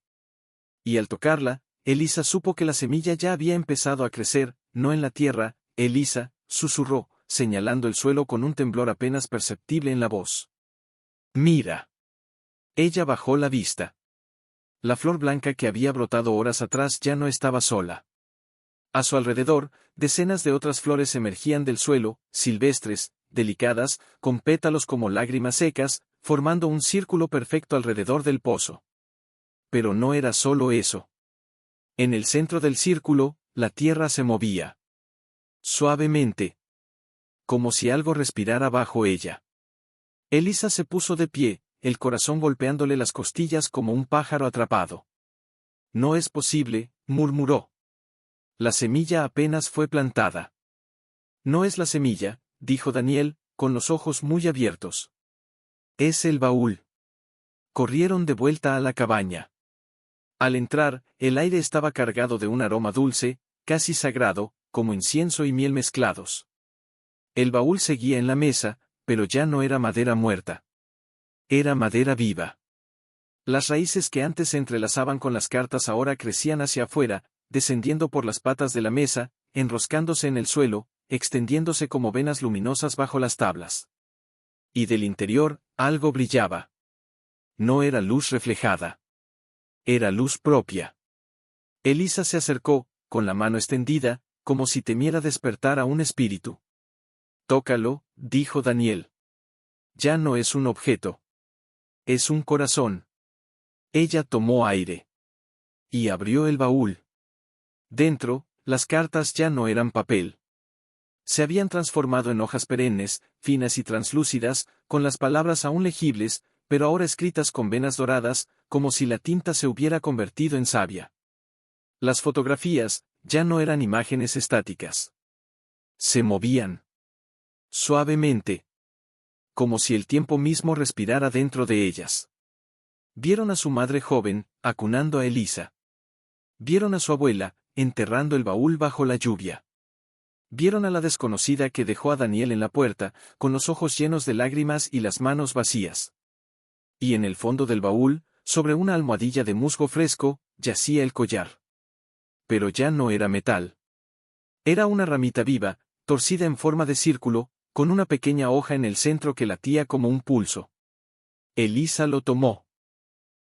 Y al tocarla, Elisa supo que la semilla ya había empezado a crecer, no en la tierra. Elisa, susurró, señalando el suelo con un temblor apenas perceptible en la voz. Mira. Ella bajó la vista. La flor blanca que había brotado horas atrás ya no estaba sola. A su alrededor, decenas de otras flores emergían del suelo, silvestres, delicadas, con pétalos como lágrimas secas, formando un círculo perfecto alrededor del pozo. Pero no era solo eso. En el centro del círculo, la tierra se movía. Suavemente. Como si algo respirara bajo ella. Elisa se puso de pie, el corazón golpeándole las costillas como un pájaro atrapado. No es posible, murmuró. La semilla apenas fue plantada. No es la semilla, dijo Daniel, con los ojos muy abiertos. Es el baúl. Corrieron de vuelta a la cabaña. Al entrar, el aire estaba cargado de un aroma dulce, casi sagrado, como incienso y miel mezclados. El baúl seguía en la mesa, pero ya no era madera muerta. Era madera viva. Las raíces que antes se entrelazaban con las cartas ahora crecían hacia afuera, descendiendo por las patas de la mesa, enroscándose en el suelo, extendiéndose como venas luminosas bajo las tablas. Y del interior, algo brillaba. No era luz reflejada. Era luz propia. Elisa se acercó, con la mano extendida, como si temiera despertar a un espíritu. Tócalo, dijo Daniel. Ya no es un objeto. Es un corazón. Ella tomó aire. Y abrió el baúl. Dentro, las cartas ya no eran papel. Se habían transformado en hojas perennes, finas y translúcidas, con las palabras aún legibles, pero ahora escritas con venas doradas, como si la tinta se hubiera convertido en savia. Las fotografías, ya no eran imágenes estáticas. Se movían. Suavemente. Como si el tiempo mismo respirara dentro de ellas. Vieron a su madre joven, acunando a Elisa. Vieron a su abuela, enterrando el baúl bajo la lluvia. Vieron a la desconocida que dejó a Daniel en la puerta, con los ojos llenos de lágrimas y las manos vacías. Y en el fondo del baúl, sobre una almohadilla de musgo fresco, yacía el collar. Pero ya no era metal. Era una ramita viva, torcida en forma de círculo, con una pequeña hoja en el centro que latía como un pulso. Elisa lo tomó.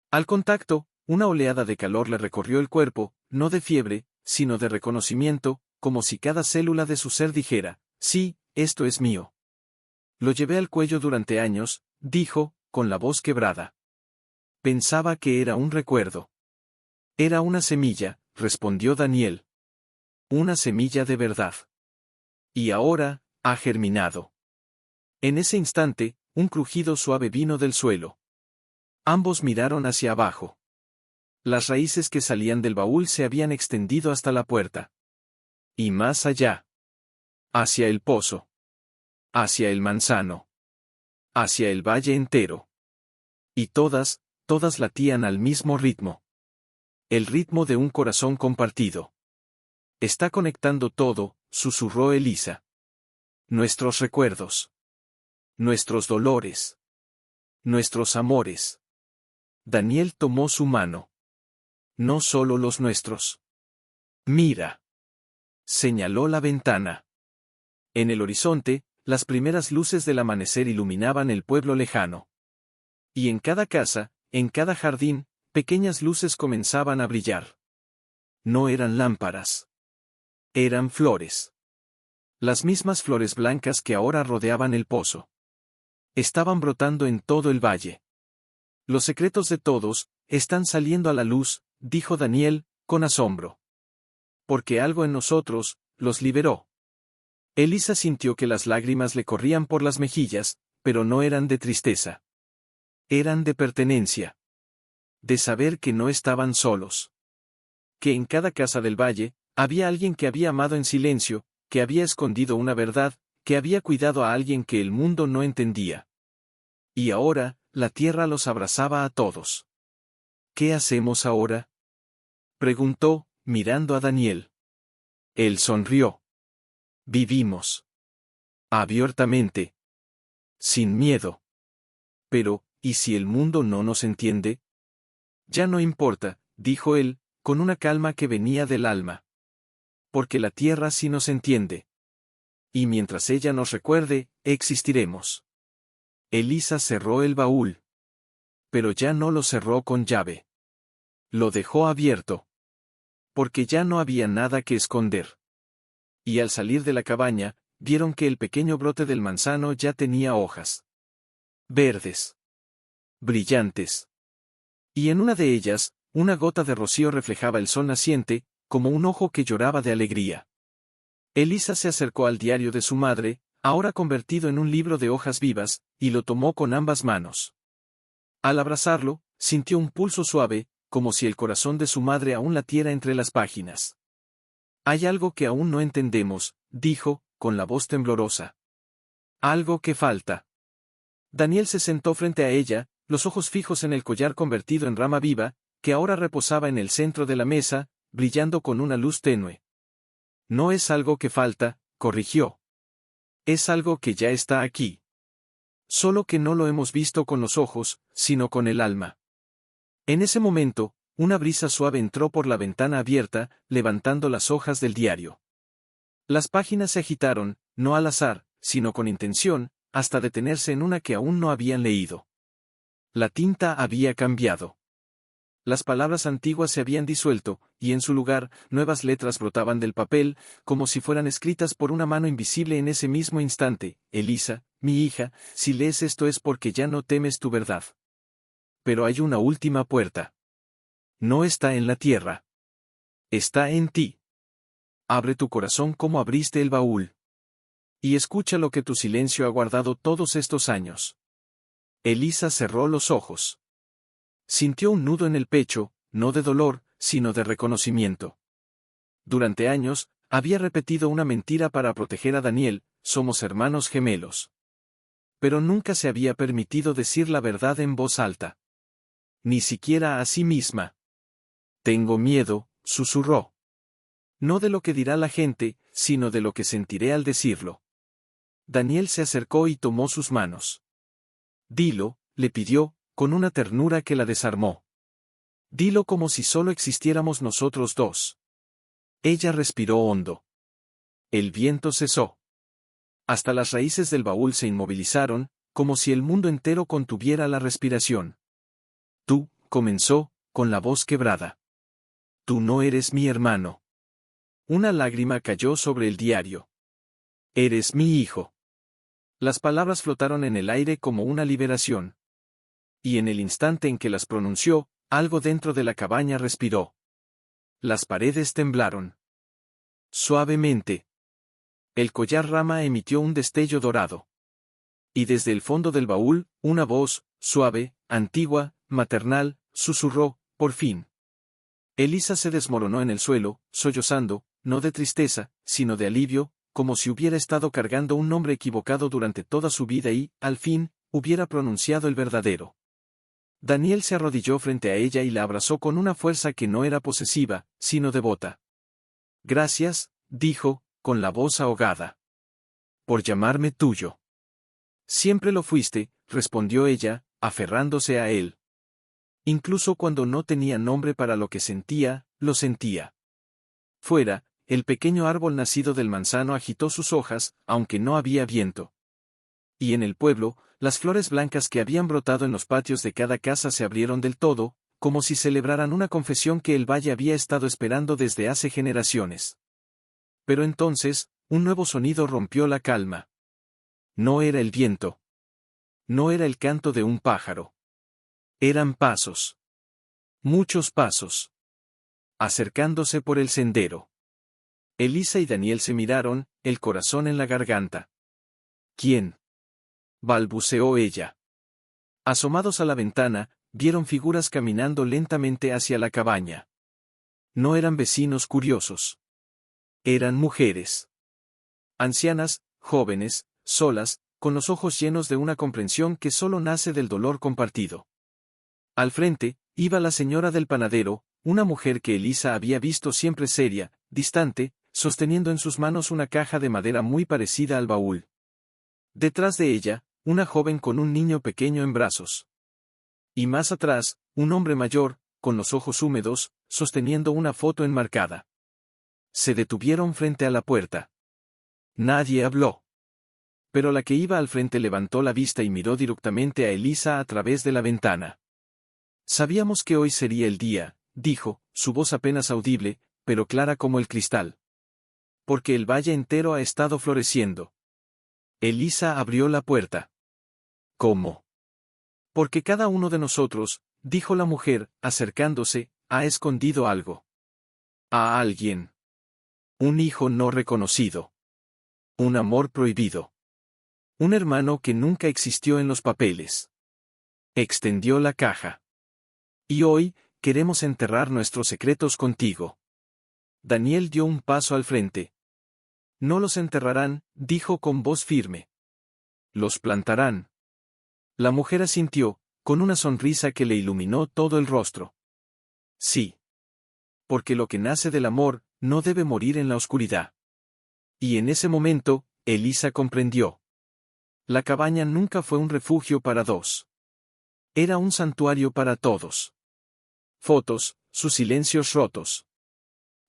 Al contacto, una oleada de calor le recorrió el cuerpo, no de fiebre, sino de reconocimiento, como si cada célula de su ser dijera, sí, esto es mío. Lo llevé al cuello durante años, dijo, con la voz quebrada. Pensaba que era un recuerdo. Era una semilla, respondió Daniel. Una semilla de verdad. Y ahora, ha germinado. En ese instante, un crujido suave vino del suelo. Ambos miraron hacia abajo. Las raíces que salían del baúl se habían extendido hasta la puerta. Y más allá. Hacia el pozo. Hacia el manzano. Hacia el valle entero. Y todas latían al mismo ritmo. El ritmo de un corazón compartido. Está conectando todo, susurró Elisa. Nuestros recuerdos. Nuestros dolores. Nuestros amores. Daniel tomó su mano. No solo los nuestros. Mira. Señaló la ventana. En el horizonte, las primeras luces del amanecer iluminaban el pueblo lejano. Y en cada casa, en cada jardín, pequeñas luces comenzaban a brillar. No eran lámparas. Eran flores. Las mismas flores blancas que ahora rodeaban el pozo. Estaban brotando en todo el valle. Los secretos de todos están saliendo a la luz, dijo Daniel, con asombro. Porque algo en nosotros los liberó. Elisa sintió que las lágrimas le corrían por las mejillas, pero no eran de tristeza. Eran de pertenencia. De saber que no estaban solos. Que en cada casa del valle, había alguien que había amado en silencio, que había escondido una verdad, que había cuidado a alguien que el mundo no entendía. Y ahora, la tierra los abrazaba a todos. ¿Qué hacemos ahora?, preguntó, mirando a Daniel. Él sonrió. Vivimos. Abiertamente. Sin miedo. Pero, ¿y si el mundo no nos entiende? Ya no importa, dijo él, con una calma que venía del alma. Porque la tierra sí nos entiende. Y mientras ella nos recuerde, existiremos. Elisa cerró el baúl. Pero ya no lo cerró con llave. Lo dejó abierto. Porque ya no había nada que esconder. Y al salir de la cabaña, vieron que el pequeño brote del manzano ya tenía hojas. Verdes. Brillantes. Y en una de ellas, una gota de rocío reflejaba el sol naciente, como un ojo que lloraba de alegría. Elisa se acercó al diario de su madre, ahora convertido en un libro de hojas vivas, y lo tomó con ambas manos. Al abrazarlo, sintió un pulso suave, como si el corazón de su madre aún latiera entre las páginas. Hay algo que aún no entendemos, dijo, con la voz temblorosa. Algo que falta. Daniel se sentó frente a ella, los ojos fijos en el collar convertido en rama viva, que ahora reposaba en el centro de la mesa, brillando con una luz tenue. No es algo que falta, corrigió. Es algo que ya está aquí. Solo que no lo hemos visto con los ojos, sino con el alma. En ese momento, una brisa suave entró por la ventana abierta, levantando las hojas del diario. Las páginas se agitaron, no al azar, sino con intención, hasta detenerse en una que aún no habían leído. La tinta había cambiado. Las palabras antiguas se habían disuelto, y en su lugar, nuevas letras brotaban del papel, como si fueran escritas por una mano invisible en ese mismo instante. Elisa, mi hija, si lees esto es porque ya no temes tu verdad. Pero hay una última puerta. No está en la tierra. Está en ti. Abre tu corazón como abriste el baúl. Y escucha lo que tu silencio ha guardado todos estos años. Elisa cerró los ojos. Sintió un nudo en el pecho, no de dolor, sino de reconocimiento. Durante años, había repetido una mentira para proteger a Daniel, somos hermanos gemelos. Pero nunca se había permitido decir la verdad en voz alta. Ni siquiera a sí misma. Tengo miedo, susurró. No de lo que dirá la gente, sino de lo que sentiré al decirlo. Daniel se acercó y tomó sus manos. Dilo, le pidió, con una ternura que la desarmó. Dilo como si solo existiéramos nosotros dos. Ella respiró hondo. El viento cesó. Hasta las raíces del baúl se inmovilizaron, como si el mundo entero contuviera la respiración. Tú, comenzó, con la voz quebrada. Tú no eres mi hermano. Una lágrima cayó sobre el diario. Eres mi hijo. Las palabras flotaron en el aire como una liberación. Y en el instante en que las pronunció, algo dentro de la cabaña respiró. Las paredes temblaron. Suavemente. El collar rama emitió un destello dorado. Y desde el fondo del baúl, una voz, suave, antigua, maternal, susurró, por fin. Elisa se desmoronó en el suelo, sollozando, no de tristeza, sino de alivio, como si hubiera estado cargando un nombre equivocado durante toda su vida y, al fin, hubiera pronunciado el verdadero. Daniel se arrodilló frente a ella y la abrazó con una fuerza que no era posesiva, sino devota. Gracias, dijo, con la voz ahogada. Por llamarme tuyo. Siempre lo fuiste, respondió ella, aferrándose a él. Incluso cuando no tenía nombre para lo que sentía, lo sentía. Fuera, el pequeño árbol nacido del manzano agitó sus hojas, aunque no había viento. Y en el pueblo, las flores blancas que habían brotado en los patios de cada casa se abrieron del todo, como si celebraran una confesión que el valle había estado esperando desde hace generaciones. Pero entonces, un nuevo sonido rompió la calma. No era el viento. No era el canto de un pájaro. Eran pasos. Muchos pasos. Acercándose por el sendero. Elisa y Daniel se miraron, el corazón en la garganta. ¿Quién? Balbuceó ella. Asomados a la ventana, vieron figuras caminando lentamente hacia la cabaña. No eran vecinos curiosos. Eran mujeres. Ancianas, jóvenes, solas, con los ojos llenos de una comprensión que solo nace del dolor compartido. Al frente, iba la señora del panadero, una mujer que Elisa había visto siempre seria, distante, sosteniendo en sus manos una caja de madera muy parecida al baúl. Detrás de ella, una joven con un niño pequeño en brazos. Y más atrás, un hombre mayor, con los ojos húmedos, sosteniendo una foto enmarcada. Se detuvieron frente a la puerta. Nadie habló. Pero la que iba al frente levantó la vista y miró directamente a Elisa a través de la ventana. Sabíamos que hoy sería el día, dijo, su voz apenas audible, pero clara como el cristal. Porque el valle entero ha estado floreciendo. Elisa abrió la puerta. ¿Cómo? Porque cada uno de nosotros, dijo la mujer, acercándose, ha escondido algo. A alguien. Un hijo no reconocido. Un amor prohibido. Un hermano que nunca existió en los papeles. Extendió la caja. Y hoy, queremos enterrar nuestros secretos contigo. Daniel dio un paso al frente. No los enterrarán, dijo con voz firme. Los plantarán. La mujer asintió, con una sonrisa que le iluminó todo el rostro. Sí. Porque lo que nace del amor, no debe morir en la oscuridad. Y en ese momento, Elisa comprendió. La cabaña nunca fue un refugio para dos. Era un santuario para todos. Fotos, sus silencios rotos.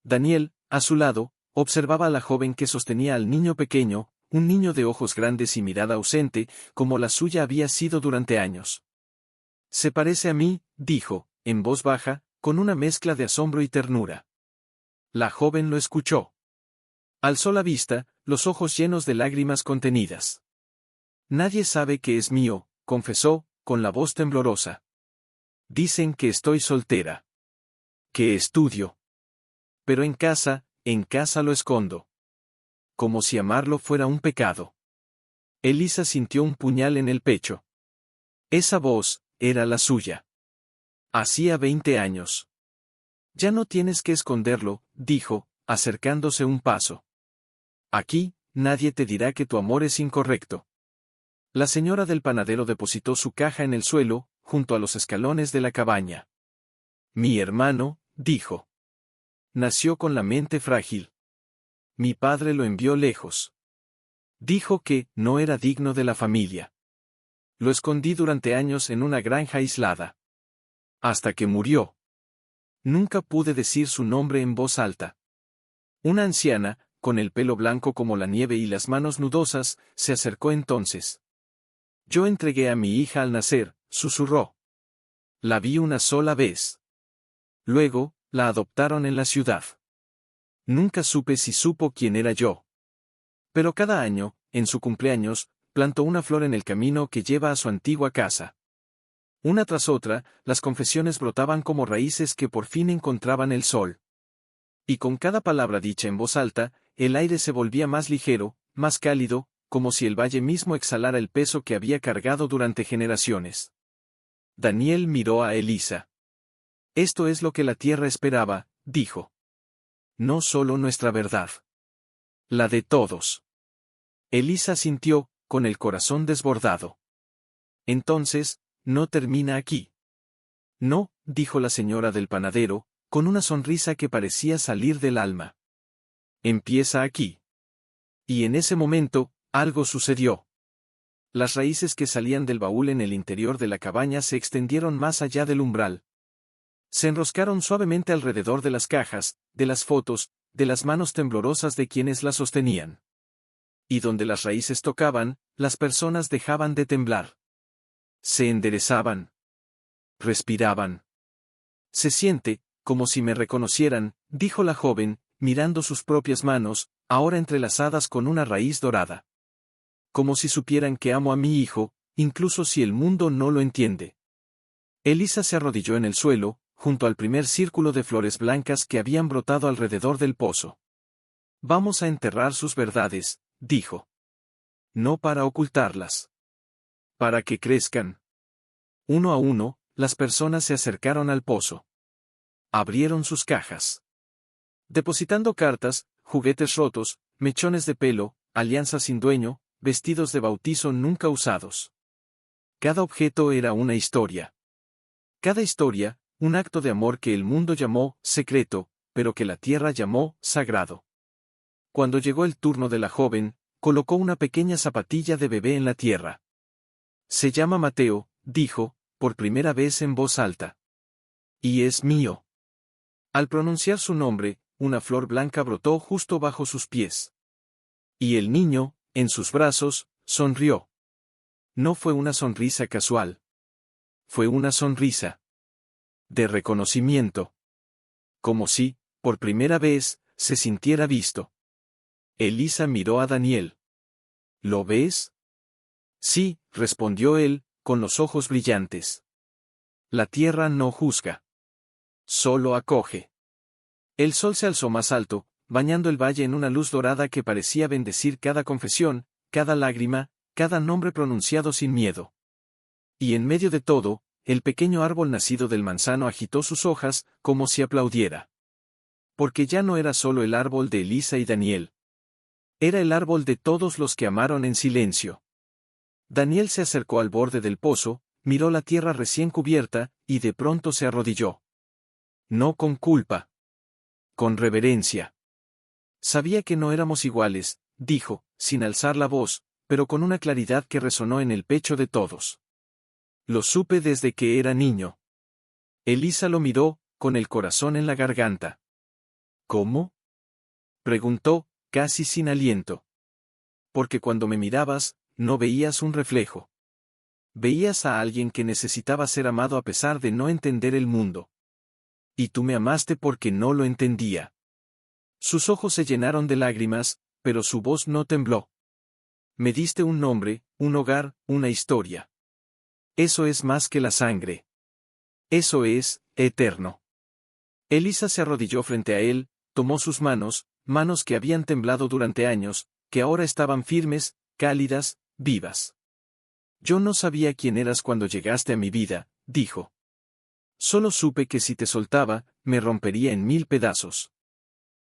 Daniel, a su lado, observaba a la joven que sostenía al niño pequeño, un niño de ojos grandes y mirada ausente, como la suya había sido durante años. Se parece a mí, dijo, en voz baja, con una mezcla de asombro y ternura. La joven lo escuchó. Alzó la vista, los ojos llenos de lágrimas contenidas. Nadie sabe que es mío, confesó, con la voz temblorosa. Dicen que estoy soltera. Que estudio. Pero en casa lo escondo. Como si amarlo fuera un pecado. Elisa sintió un puñal en el pecho. Esa voz, era la suya. Hacía 20 años. Ya no tienes que esconderlo, dijo, acercándose un paso. Aquí, nadie te dirá que tu amor es incorrecto. La señora del panadero depositó su caja en el suelo, junto a los escalones de la cabaña. Mi hermano, dijo. Nació con la mente frágil. Mi padre lo envió lejos. Dijo que no era digno de la familia. Lo escondí durante años en una granja aislada. Hasta que murió. Nunca pude decir su nombre en voz alta. Una anciana, con el pelo blanco como la nieve y las manos nudosas, se acercó entonces. Yo entregué a mi hija al nacer, susurró. La vi una sola vez. Luego, la adoptaron en la ciudad. Nunca supe si supo quién era yo. Pero cada año, en su cumpleaños, plantó una flor en el camino que lleva a su antigua casa. Una tras otra, las confesiones brotaban como raíces que por fin encontraban el sol. Y con cada palabra dicha en voz alta, el aire se volvía más ligero, más cálido, como si el valle mismo exhalara el peso que había cargado durante generaciones. Daniel miró a Elisa. Esto es lo que la tierra esperaba, dijo. No solo nuestra verdad. La de todos. Elisa sintió, con el corazón desbordado. Entonces, no termina aquí. No, dijo la señora del panadero, con una sonrisa que parecía salir del alma. Empieza aquí. Y en ese momento, algo sucedió. Las raíces que salían del baúl en el interior de la cabaña se extendieron más allá del umbral. Se enroscaron suavemente alrededor de las cajas, de las fotos, de las manos temblorosas de quienes las sostenían. Y donde las raíces tocaban, las personas dejaban de temblar. Se enderezaban. Respiraban. Se siente, como si me reconocieran, dijo la joven, mirando sus propias manos, ahora entrelazadas con una raíz dorada. Como si supieran que amo a mi hijo, incluso si el mundo no lo entiende. Elisa se arrodilló en el suelo, junto al primer círculo de flores blancas que habían brotado alrededor del pozo. Vamos a enterrar sus verdades, dijo. No para ocultarlas. Para que crezcan. Uno a uno, las personas se acercaron al pozo. Abrieron sus cajas. Depositando cartas, juguetes rotos, mechones de pelo, alianzas sin dueño, vestidos de bautizo nunca usados. Cada objeto era una historia. Cada historia, un acto de amor que el mundo llamó secreto, pero que la tierra llamó sagrado. Cuando llegó el turno de la joven, colocó una pequeña zapatilla de bebé en la tierra. Se llama Mateo, dijo, por primera vez en voz alta. Y es mío. Al pronunciar su nombre, una flor blanca brotó justo bajo sus pies. Y el niño, en sus brazos, sonrió. No fue una sonrisa casual. Fue una sonrisa de reconocimiento. Como si, por primera vez, se sintiera visto. Elisa miró a Daniel. ¿Lo ves? Sí, respondió él, con los ojos brillantes. La tierra no juzga. Solo acoge. El sol se alzó más alto, bañando el valle en una luz dorada que parecía bendecir cada confesión, cada lágrima, cada nombre pronunciado sin miedo. Y en medio de todo, el pequeño árbol nacido del manzano agitó sus hojas, como si aplaudiera. Porque ya no era solo el árbol de Elisa y Daniel. Era el árbol de todos los que amaron en silencio. Daniel se acercó al borde del pozo, miró la tierra recién cubierta, y de pronto se arrodilló. No con culpa. Con reverencia. Sabía que no éramos iguales, dijo, sin alzar la voz, pero con una claridad que resonó en el pecho de todos. Lo supe desde que era niño. Elisa lo miró, con el corazón en la garganta. ¿Cómo? Preguntó, casi sin aliento. Porque cuando me mirabas, no veías un reflejo. Veías a alguien que necesitaba ser amado a pesar de no entender el mundo. Y tú me amaste porque no lo entendía. Sus ojos se llenaron de lágrimas, pero su voz no tembló. Me diste un nombre, un hogar, una historia. Eso es más que la sangre. Eso es, eterno. Elisa se arrodilló frente a él, tomó sus manos, manos que habían temblado durante años, que ahora estaban firmes, cálidas, vivas. Yo no sabía quién eras cuando llegaste a mi vida, dijo. Solo supe que si te soltaba, me rompería en 1000 pedazos.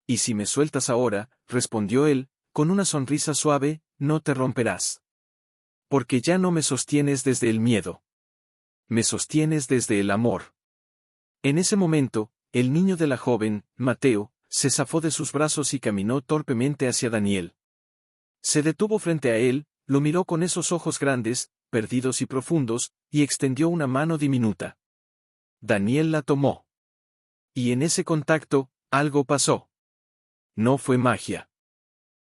Y si me sueltas ahora, respondió él, con una sonrisa suave, no te romperás. Porque ya no me sostienes desde el miedo. Me sostienes desde el amor. En ese momento, el niño de la joven, Mateo, se zafó de sus brazos y caminó torpemente hacia Daniel. Se detuvo frente a él, lo miró con esos ojos grandes, perdidos y profundos, y extendió una mano diminuta. Daniel la tomó. Y en ese contacto, algo pasó. No fue magia.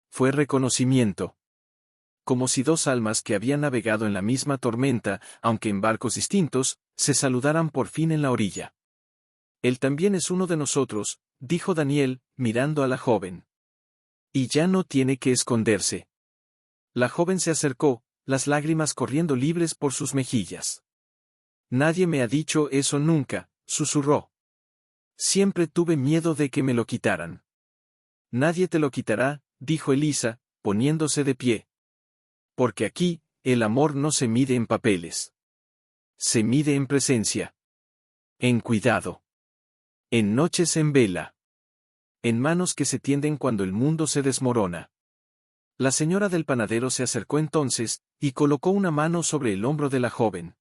Fue reconocimiento. Como si dos almas que habían navegado en la misma tormenta, aunque en barcos distintos, se saludaran por fin en la orilla. Él también es uno de nosotros, dijo Daniel, mirando a la joven. Y ya no tiene que esconderse. La joven se acercó, las lágrimas corriendo libres por sus mejillas. Nadie me ha dicho eso nunca, susurró. Siempre tuve miedo de que me lo quitaran. Nadie te lo quitará, dijo Elisa, poniéndose de pie. Porque aquí, el amor no se mide en papeles. Se mide en presencia. En cuidado. En noches en vela. En manos que se tienden cuando el mundo se desmorona. La señora del panadero se acercó entonces, y colocó una mano sobre el hombro de la joven.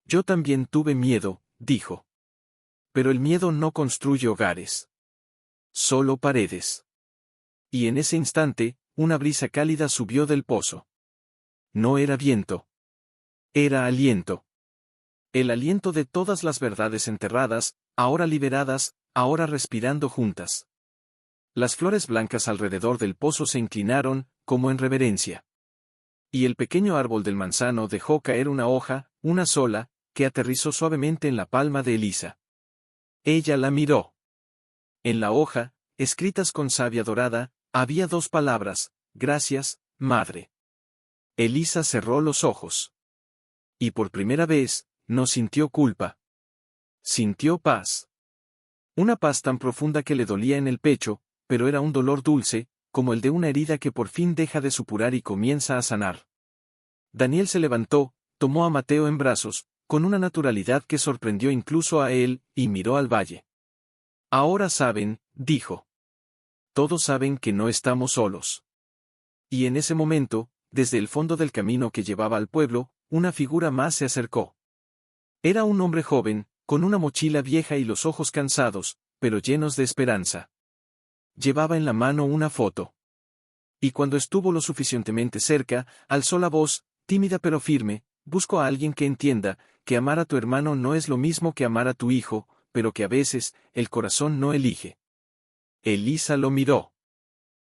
Yo también tuve miedo, dijo. Pero el miedo no construye hogares. Solo paredes. Y en ese instante, una brisa cálida subió del pozo. No era viento. Era aliento. El aliento de todas las verdades enterradas, ahora liberadas, ahora respirando juntas. Las flores blancas alrededor del pozo se inclinaron, como en reverencia. Y el pequeño árbol del manzano dejó caer una hoja, una sola, que aterrizó suavemente en la palma de Elisa. Ella la miró. En la hoja, escritas con savia dorada, había dos palabras: gracias, madre. Elisa cerró los ojos. Y por primera vez, no sintió culpa. Sintió paz. Una paz tan profunda que le dolía en el pecho, pero era un dolor dulce, como el de una herida que por fin deja de supurar y comienza a sanar. Daniel se levantó, tomó a Mateo en brazos, con una naturalidad que sorprendió incluso a él, y miró al valle. Ahora saben, dijo. Todos saben que no estamos solos. Y en ese momento, desde el fondo del camino que llevaba al pueblo, una figura más se acercó. Era un hombre joven, con una mochila vieja y los ojos cansados, pero llenos de esperanza. Llevaba en la mano una foto. Y cuando estuvo lo suficientemente cerca, alzó la voz, tímida pero firme: busco a alguien que entienda, que amar a tu hermano no es lo mismo que amar a tu hijo, pero que a veces, el corazón no elige. Elisa lo miró.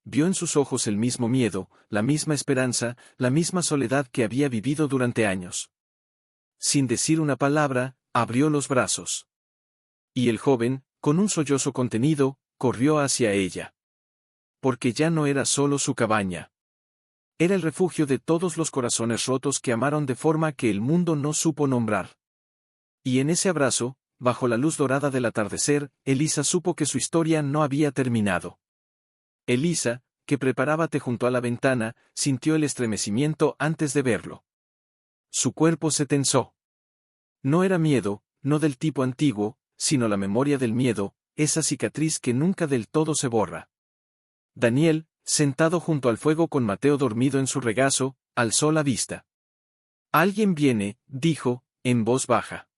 Vio en sus ojos el mismo miedo, la misma esperanza, la misma soledad que había vivido durante años. Sin decir una palabra, abrió los brazos. Y el joven, con un sollozo contenido, corrió hacia ella. Porque ya no era solo su cabaña. Era el refugio de todos los corazones rotos que amaron de forma que el mundo no supo nombrar. Y en ese abrazo, bajo la luz dorada del atardecer, Elisa supo que su historia no había terminado. Elisa, que preparaba té junto a la ventana, sintió el estremecimiento antes de verlo. Su cuerpo se tensó. No era miedo, no del tipo antiguo, sino la memoria del miedo, esa cicatriz que nunca del todo se borra. Daniel, sentado junto al fuego con Mateo dormido en su regazo, alzó la vista. Alguien viene, dijo, en voz baja.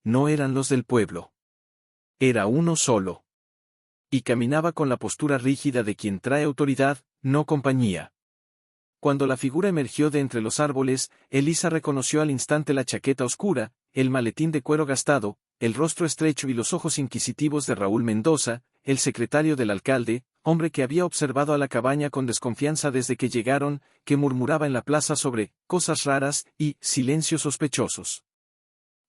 No eran los del pueblo. Era uno solo. Y caminaba con la postura rígida de quien trae autoridad, no compañía. Cuando la figura emergió de entre los árboles, Elisa reconoció al instante la chaqueta oscura, el maletín de cuero gastado, el rostro estrecho y los ojos inquisitivos de Raúl Mendoza, el secretario del alcalde, hombre que había observado a la cabaña con desconfianza desde que llegaron, que murmuraba en la plaza sobre cosas raras y silencios sospechosos.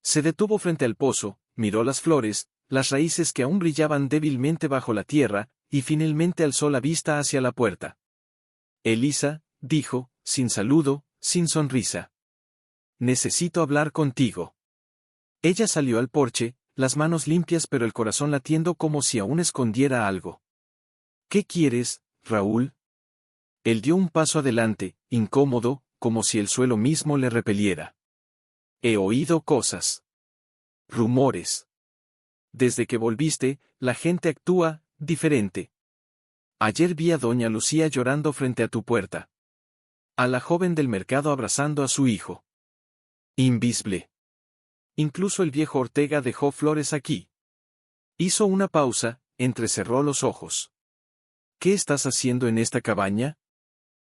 Se detuvo frente al pozo, miró las flores, las raíces que aún brillaban débilmente bajo la tierra, y finalmente alzó la vista hacia la puerta. Elisa, dijo, sin saludo, sin sonrisa. Necesito hablar contigo. Ella salió al porche, las manos limpias pero el corazón latiendo como si aún escondiera algo. ¿Qué quieres, Raúl? Él dio un paso adelante, incómodo, como si el suelo mismo le repeliera. He oído cosas. Rumores. Desde que volviste, la gente actúa diferente. Ayer vi a doña Lucía llorando frente a tu puerta. A la joven del mercado abrazando a su hijo. Invisible. Incluso el viejo Ortega dejó flores aquí. Hizo una pausa, entrecerró los ojos. ¿Qué estás haciendo en esta cabaña?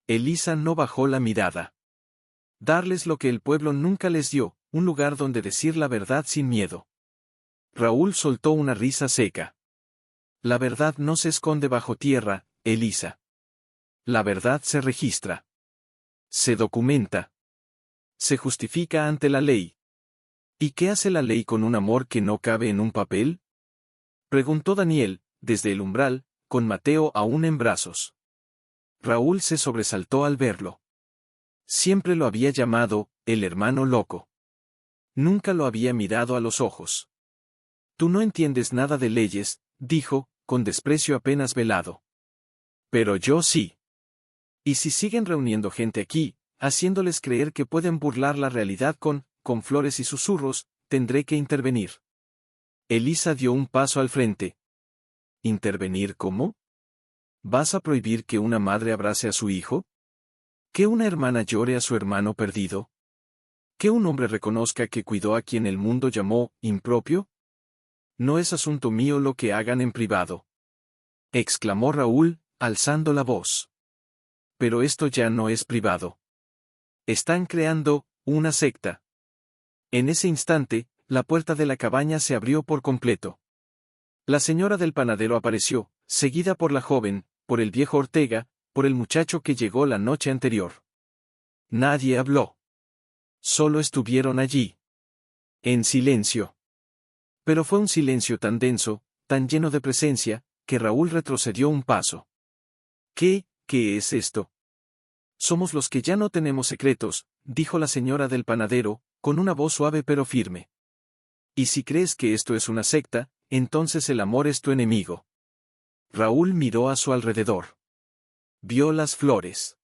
Elisa no bajó la mirada. Darles lo que el pueblo nunca les dio, un lugar donde decir la verdad sin miedo. Raúl soltó una risa seca. La verdad no se esconde bajo tierra, Elisa. La verdad se registra. Se documenta. Se justifica ante la ley. ¿Y qué hace la ley con un amor que no cabe en un papel? Preguntó Daniel, desde el umbral, con Mateo aún en brazos. Raúl se sobresaltó al verlo. Siempre lo había llamado, el hermano loco. Nunca lo había mirado a los ojos. Tú no entiendes nada de leyes, dijo, con desprecio apenas velado. Pero yo sí. Y si siguen reuniendo gente aquí, haciéndoles creer que pueden burlar la realidad con flores y susurros, tendré que intervenir. Elisa dio un paso al frente. ¿Intervenir cómo? ¿Vas a prohibir que una madre abrace a su hijo? ¿Que una hermana llore a su hermano perdido? ¿Que un hombre reconozca que cuidó a quien el mundo llamó impropio? No es asunto mío lo que hagan en privado. Exclamó Raúl, alzando la voz. Pero esto ya no es privado. Están creando una secta. En ese instante, la puerta de la cabaña se abrió por completo. La señora del panadero apareció, seguida por la joven, por el viejo Ortega, por el muchacho que llegó la noche anterior. Nadie habló. Solo estuvieron allí. En silencio. Pero fue un silencio tan denso, tan lleno de presencia, que Raúl retrocedió un paso. ¿Qué es esto? Somos los que ya no tenemos secretos, dijo la señora del panadero, con una voz suave pero firme. Y si crees que esto es una secta, entonces el amor es tu enemigo. Raúl miró a su alrededor. Vio las flores.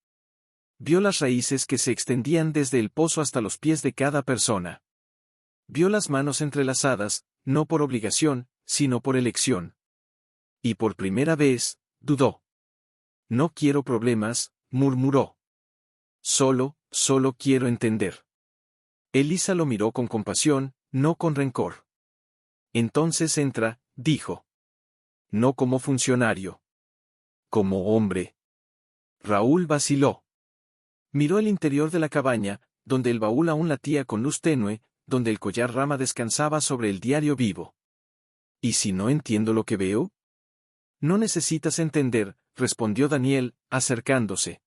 Vio las raíces que se extendían desde el pozo hasta los pies de cada persona. Vio las manos entrelazadas, no por obligación, sino por elección. Y por primera vez, dudó. No quiero problemas, murmuró. Solo quiero entender. Elisa lo miró con compasión, no con rencor. Entonces entra, dijo. No como funcionario. Como hombre. Raúl vaciló. Miró el interior de la cabaña, donde el baúl aún latía con luz tenue, donde el collar rama descansaba sobre el diario vivo. ¿Y si no entiendo lo que veo? No necesitas entender, respondió Daniel, acercándose.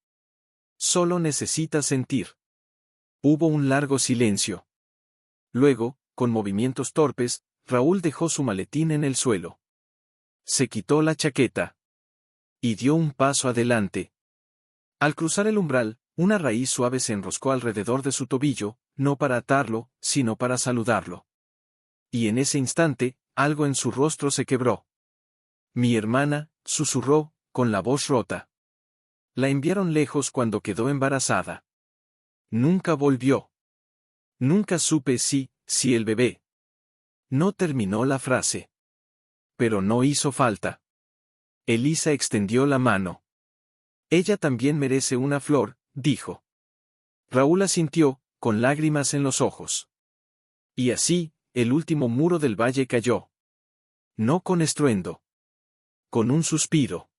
Solo necesitas sentir. Hubo un largo silencio. Luego, con movimientos torpes, Raúl dejó su maletín en el suelo. Se quitó la chaqueta. Y dio un paso adelante. Al cruzar el umbral, una raíz suave se enroscó alrededor de su tobillo, no para atarlo, sino para saludarlo. Y en ese instante, algo en su rostro se quebró. Mi hermana, susurró, con la voz rota. La enviaron lejos cuando quedó embarazada. Nunca volvió. Nunca supe si el bebé. No terminó la frase. Pero no hizo falta. Elisa extendió la mano. Ella también merece una flor, dijo. Raúl asintió, con lágrimas en los ojos. Y así, el último muro del valle cayó. No con estruendo. Con un suspiro.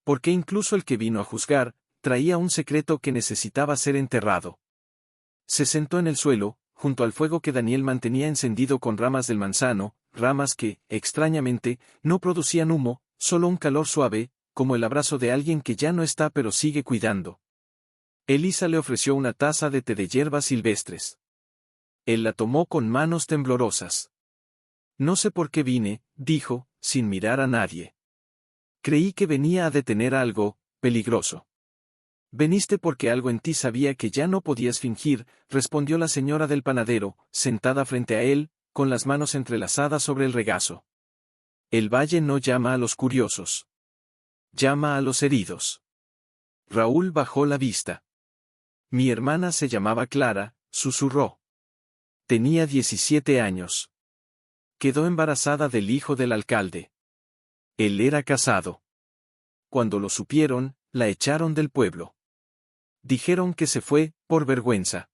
Porque incluso el que vino a juzgar, traía un secreto que necesitaba ser enterrado. Se sentó en el suelo, junto al fuego que Daniel mantenía encendido con ramas del manzano, ramas que, extrañamente, no producían humo, solo un calor suave, como el abrazo de alguien que ya no está pero sigue cuidando. Elisa le ofreció una taza de té de hierbas silvestres. Él la tomó con manos temblorosas. No sé por qué vine, dijo, sin mirar a nadie. Creí que venía a detener algo peligroso. Veniste porque algo en ti sabía que ya no podías fingir, respondió la señora del panadero, sentada frente a él, con las manos entrelazadas sobre el regazo. El valle no llama a los curiosos. Llama a los heridos. Raúl bajó la vista. Mi hermana se llamaba Clara, susurró. Tenía 17 años. Quedó embarazada del hijo del alcalde. Él era casado. cuando lo supieron, la echaron del pueblo. Dijeron que se fue, por vergüenza.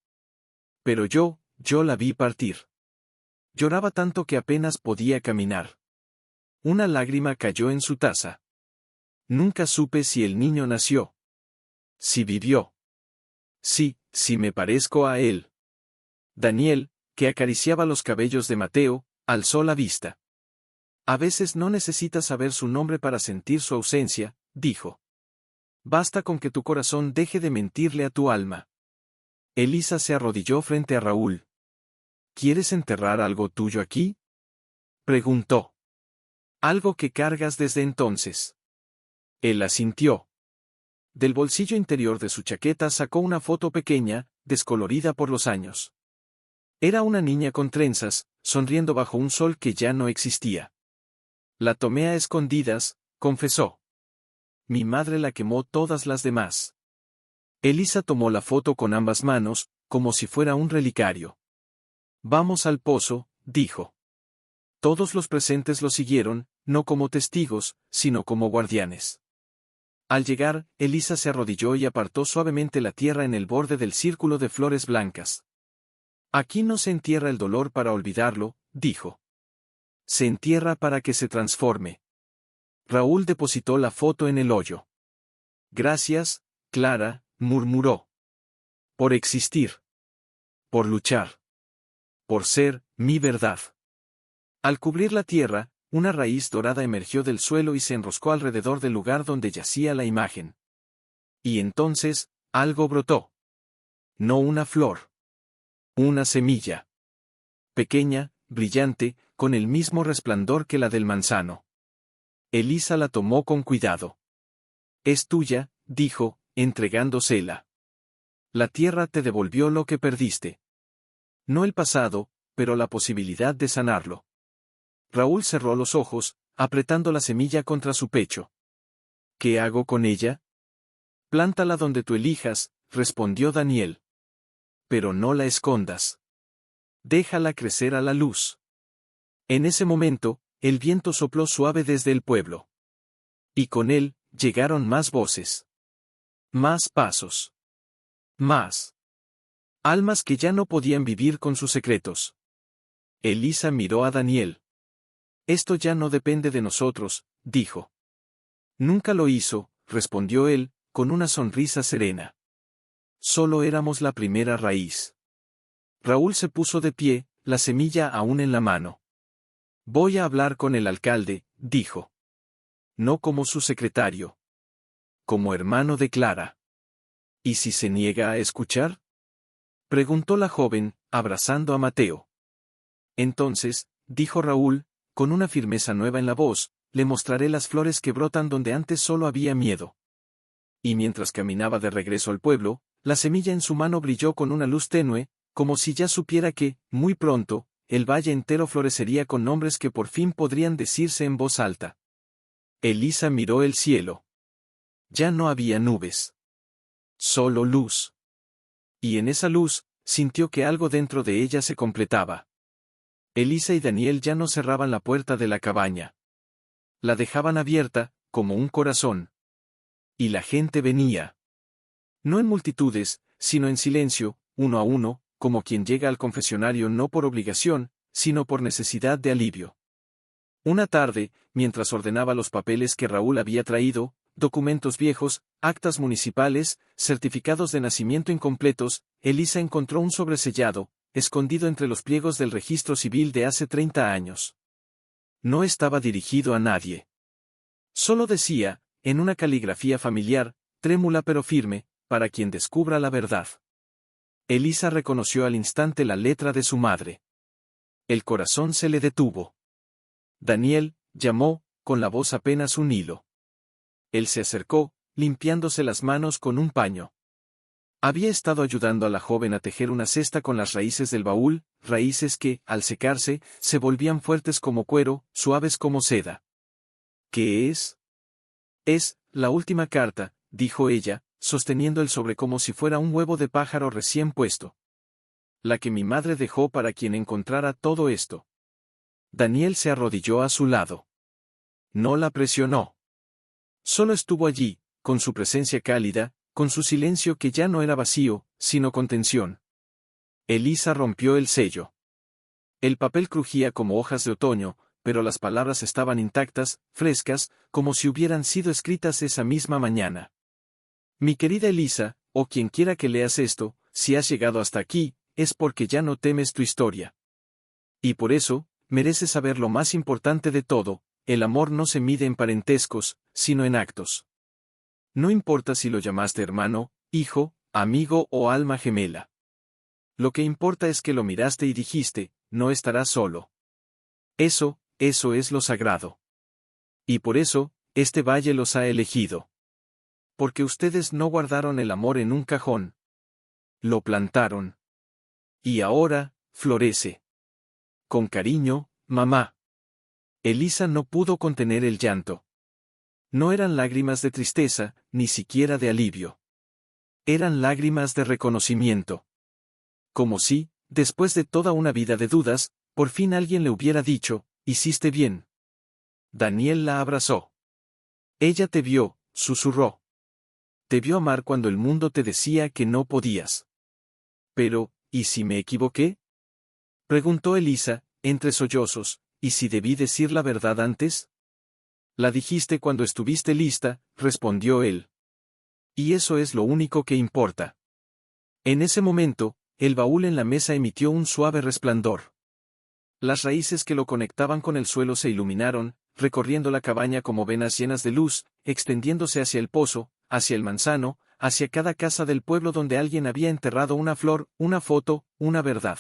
Pero yo la vi partir. Lloraba tanto que apenas podía caminar. Una lágrima cayó en su taza. Nunca supe si el niño nació. Si vivió. Si me parezco a él. Daniel, que acariciaba los cabellos de Mateo, alzó la vista. A veces no necesitas saber su nombre para sentir su ausencia, dijo. Basta con que tu corazón deje de mentirle a tu alma. Elisa se arrodilló frente a Raúl. ¿Quieres enterrar algo tuyo aquí? Preguntó. Algo que cargas desde entonces. Él asintió. Del bolsillo interior de su chaqueta sacó una foto pequeña, descolorida por los años. Era una niña con trenzas, sonriendo bajo un sol que ya no existía. La tomé a escondidas, confesó. Mi madre la quemó todas las demás. Elisa tomó la foto con ambas manos, como si fuera un relicario. Vamos al pozo, dijo. Todos los presentes lo siguieron, no como testigos, sino como guardianes. Al llegar, Elisa se arrodilló y apartó suavemente la tierra en el borde del círculo de flores blancas. Aquí no se entierra el dolor para olvidarlo, dijo. Se entierra para que se transforme. Raúl depositó la foto en el hoyo. Gracias, Clara, murmuró. Por existir. Por luchar. Por ser, mi verdad. Al cubrir la tierra, una raíz dorada emergió del suelo y se enroscó alrededor del lugar donde yacía la imagen. Y entonces, algo brotó. No una flor. Una semilla. Pequeña, brillante, con el mismo resplandor que la del manzano. Elisa la tomó con cuidado. Es tuya, dijo, entregándosela. La tierra te devolvió lo que perdiste. No el pasado, pero la posibilidad de sanarlo. Raúl cerró los ojos, apretando la semilla contra su pecho. ¿Qué hago con ella? Plántala donde tú elijas, respondió Daniel. Pero no la escondas. Déjala crecer a la luz. En ese momento, el viento sopló suave desde el pueblo. Y con él, llegaron más voces. Más pasos. Más. Almas que ya no podían vivir con sus secretos. Elisa miró a Daniel. Esto ya no depende de nosotros, dijo. Nunca lo hizo, respondió él, con una sonrisa serena. Solo éramos la primera raíz. Raúl se puso de pie, la semilla aún en la mano. Voy a hablar con el alcalde, dijo. No como su secretario. Como hermano de Clara. ¿Y si se niega a escuchar? Preguntó la joven, abrazando a Mateo. Entonces, dijo Raúl, con una firmeza nueva en la voz, le mostraré las flores que brotan donde antes solo había miedo. Y mientras caminaba de regreso al pueblo, la semilla en su mano brilló con una luz tenue, como si ya supiera que, muy pronto, el valle entero florecería con nombres que por fin podrían decirse en voz alta. Elisa miró el cielo. Ya no había nubes. Solo luz. Y en esa luz, sintió que algo dentro de ella se completaba. Elisa y Daniel ya no cerraban la puerta de la cabaña. La dejaban abierta, como un corazón. Y la gente venía. No en multitudes, sino en silencio, uno a uno, como quien llega al confesionario no por obligación, sino por necesidad de alivio. Una tarde, mientras ordenaba los papeles que Raúl había traído, documentos viejos, actas municipales, certificados de nacimiento incompletos, Elisa encontró un sobresellado, escondido entre los pliegos del registro civil de hace 30 años. No estaba dirigido a nadie. Solo decía, en una caligrafía familiar, trémula pero firme, para quien descubra la verdad. Elisa reconoció al instante la letra de su madre. El corazón se le detuvo. Daniel, llamó, con la voz apenas un hilo. Él se acercó, limpiándose las manos con un paño. Había estado ayudando a la joven a tejer una cesta con las raíces del baúl, raíces que, al secarse, se volvían fuertes como cuero, suaves como seda. ¿Qué es? Es, la última carta, dijo ella, sosteniendo el sobre como si fuera un huevo de pájaro recién puesto. La que mi madre dejó para quien encontrara todo esto. Daniel se arrodilló a su lado. No la presionó. Solo estuvo allí, con su presencia cálida, con su silencio que ya no era vacío, sino contención. Elisa rompió el sello. El papel crujía como hojas de otoño, pero las palabras estaban intactas, frescas, como si hubieran sido escritas esa misma mañana. Mi querida Elisa, o quien quiera que leas esto, si has llegado hasta aquí, es porque ya no temes tu historia. Y por eso, mereces saber lo más importante de todo: el amor no se mide en parentescos, sino en actos. No importa si lo llamaste hermano, hijo, amigo o alma gemela. Lo que importa es que lo miraste y dijiste, no estarás solo. Eso es lo sagrado. Y por eso, este valle los ha elegido. Porque ustedes no guardaron el amor en un cajón. Lo plantaron. Y ahora, florece. Con cariño, mamá. Elisa no pudo contener el llanto. No eran lágrimas de tristeza, ni siquiera de alivio. Eran lágrimas de reconocimiento. Como si, después de toda una vida de dudas, por fin alguien le hubiera dicho, hiciste bien. Daniel la abrazó. Ella te vio, susurró. Te vio amar cuando el mundo te decía que no podías. Pero, ¿y si me equivoqué? Preguntó Elisa, entre sollozos, ¿y si debí decir la verdad antes? La dijiste cuando estuviste lista, respondió él. Y eso es lo único que importa. En ese momento, el baúl en la mesa emitió un suave resplandor. Las raíces que lo conectaban con el suelo se iluminaron, recorriendo la cabaña como venas llenas de luz, extendiéndose hacia el pozo, hacia el manzano, hacia cada casa del pueblo donde alguien había enterrado una flor, una foto, una verdad.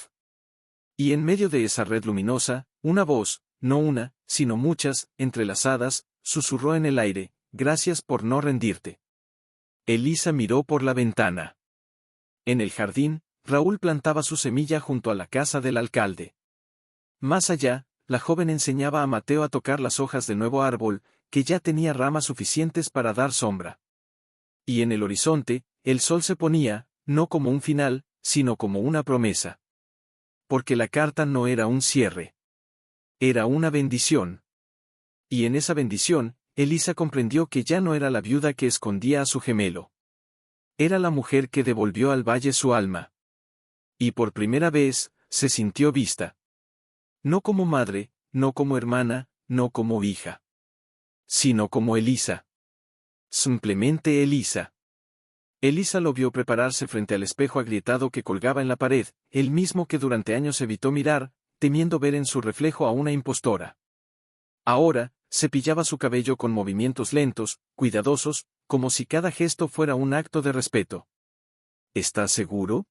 Y en medio de esa red luminosa, una voz, no una, sino muchas, entrelazadas, susurró en el aire, gracias por no rendirte. Elisa miró por la ventana. En el jardín, Raúl plantaba su semilla junto a la casa del alcalde. Más allá, la joven enseñaba a Mateo a tocar las hojas del nuevo árbol, que ya tenía ramas suficientes para dar sombra. Y en el horizonte, el sol se ponía, no como un final, sino como una promesa. Porque la carta no era un cierre. Era una bendición. Y en esa bendición, Elisa comprendió que ya no era la viuda que escondía a su gemelo. Era la mujer que devolvió al valle su alma. Y por primera vez, se sintió vista. No como madre, no como hermana, no como hija. Sino como Elisa. Simplemente Elisa. Elisa lo vio prepararse frente al espejo agrietado que colgaba en la pared, el mismo que durante años evitó mirar, temiendo ver en su reflejo a una impostora. Ahora, cepillaba su cabello con movimientos lentos, cuidadosos, como si cada gesto fuera un acto de respeto. ¿Estás seguro?,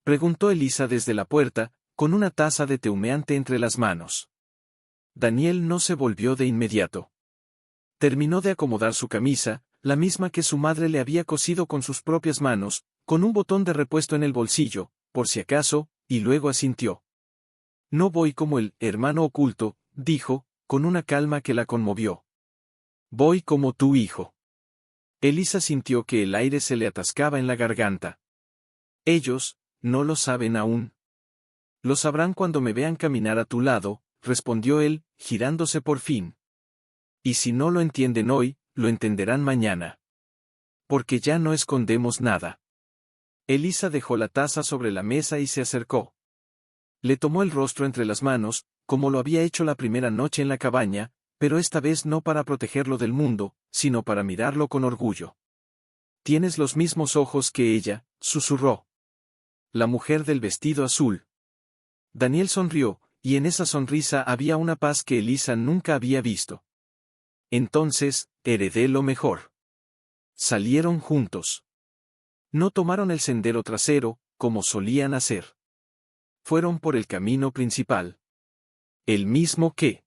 preguntó Elisa desde la puerta, con una taza de té humeante entre las manos. Daniel no se volvió de inmediato. Terminó de acomodar su camisa, la misma que su madre le había cosido con sus propias manos, con un botón de repuesto en el bolsillo, por si acaso, y luego asintió. No voy como el hermano oculto, dijo, con una calma que la conmovió. Voy como tu hijo. Elisa sintió que el aire se le atascaba en la garganta. Ellos, no lo saben aún. Lo sabrán cuando me vean caminar a tu lado, respondió él, girándose por fin. Y si no lo entienden hoy, lo entenderán mañana. Porque ya no escondemos nada. Elisa dejó la taza sobre la mesa y se acercó. Le tomó el rostro entre las manos, como lo había hecho la primera noche en la cabaña, pero esta vez no para protegerlo del mundo, sino para mirarlo con orgullo. Tienes los mismos ojos que ella, susurró. La mujer del vestido azul. Daniel sonrió, y en esa sonrisa había una paz que Elisa nunca había visto. Entonces, heredé lo mejor. Salieron juntos. No tomaron el sendero trasero, como solían hacer. Fueron por el camino principal. El mismo que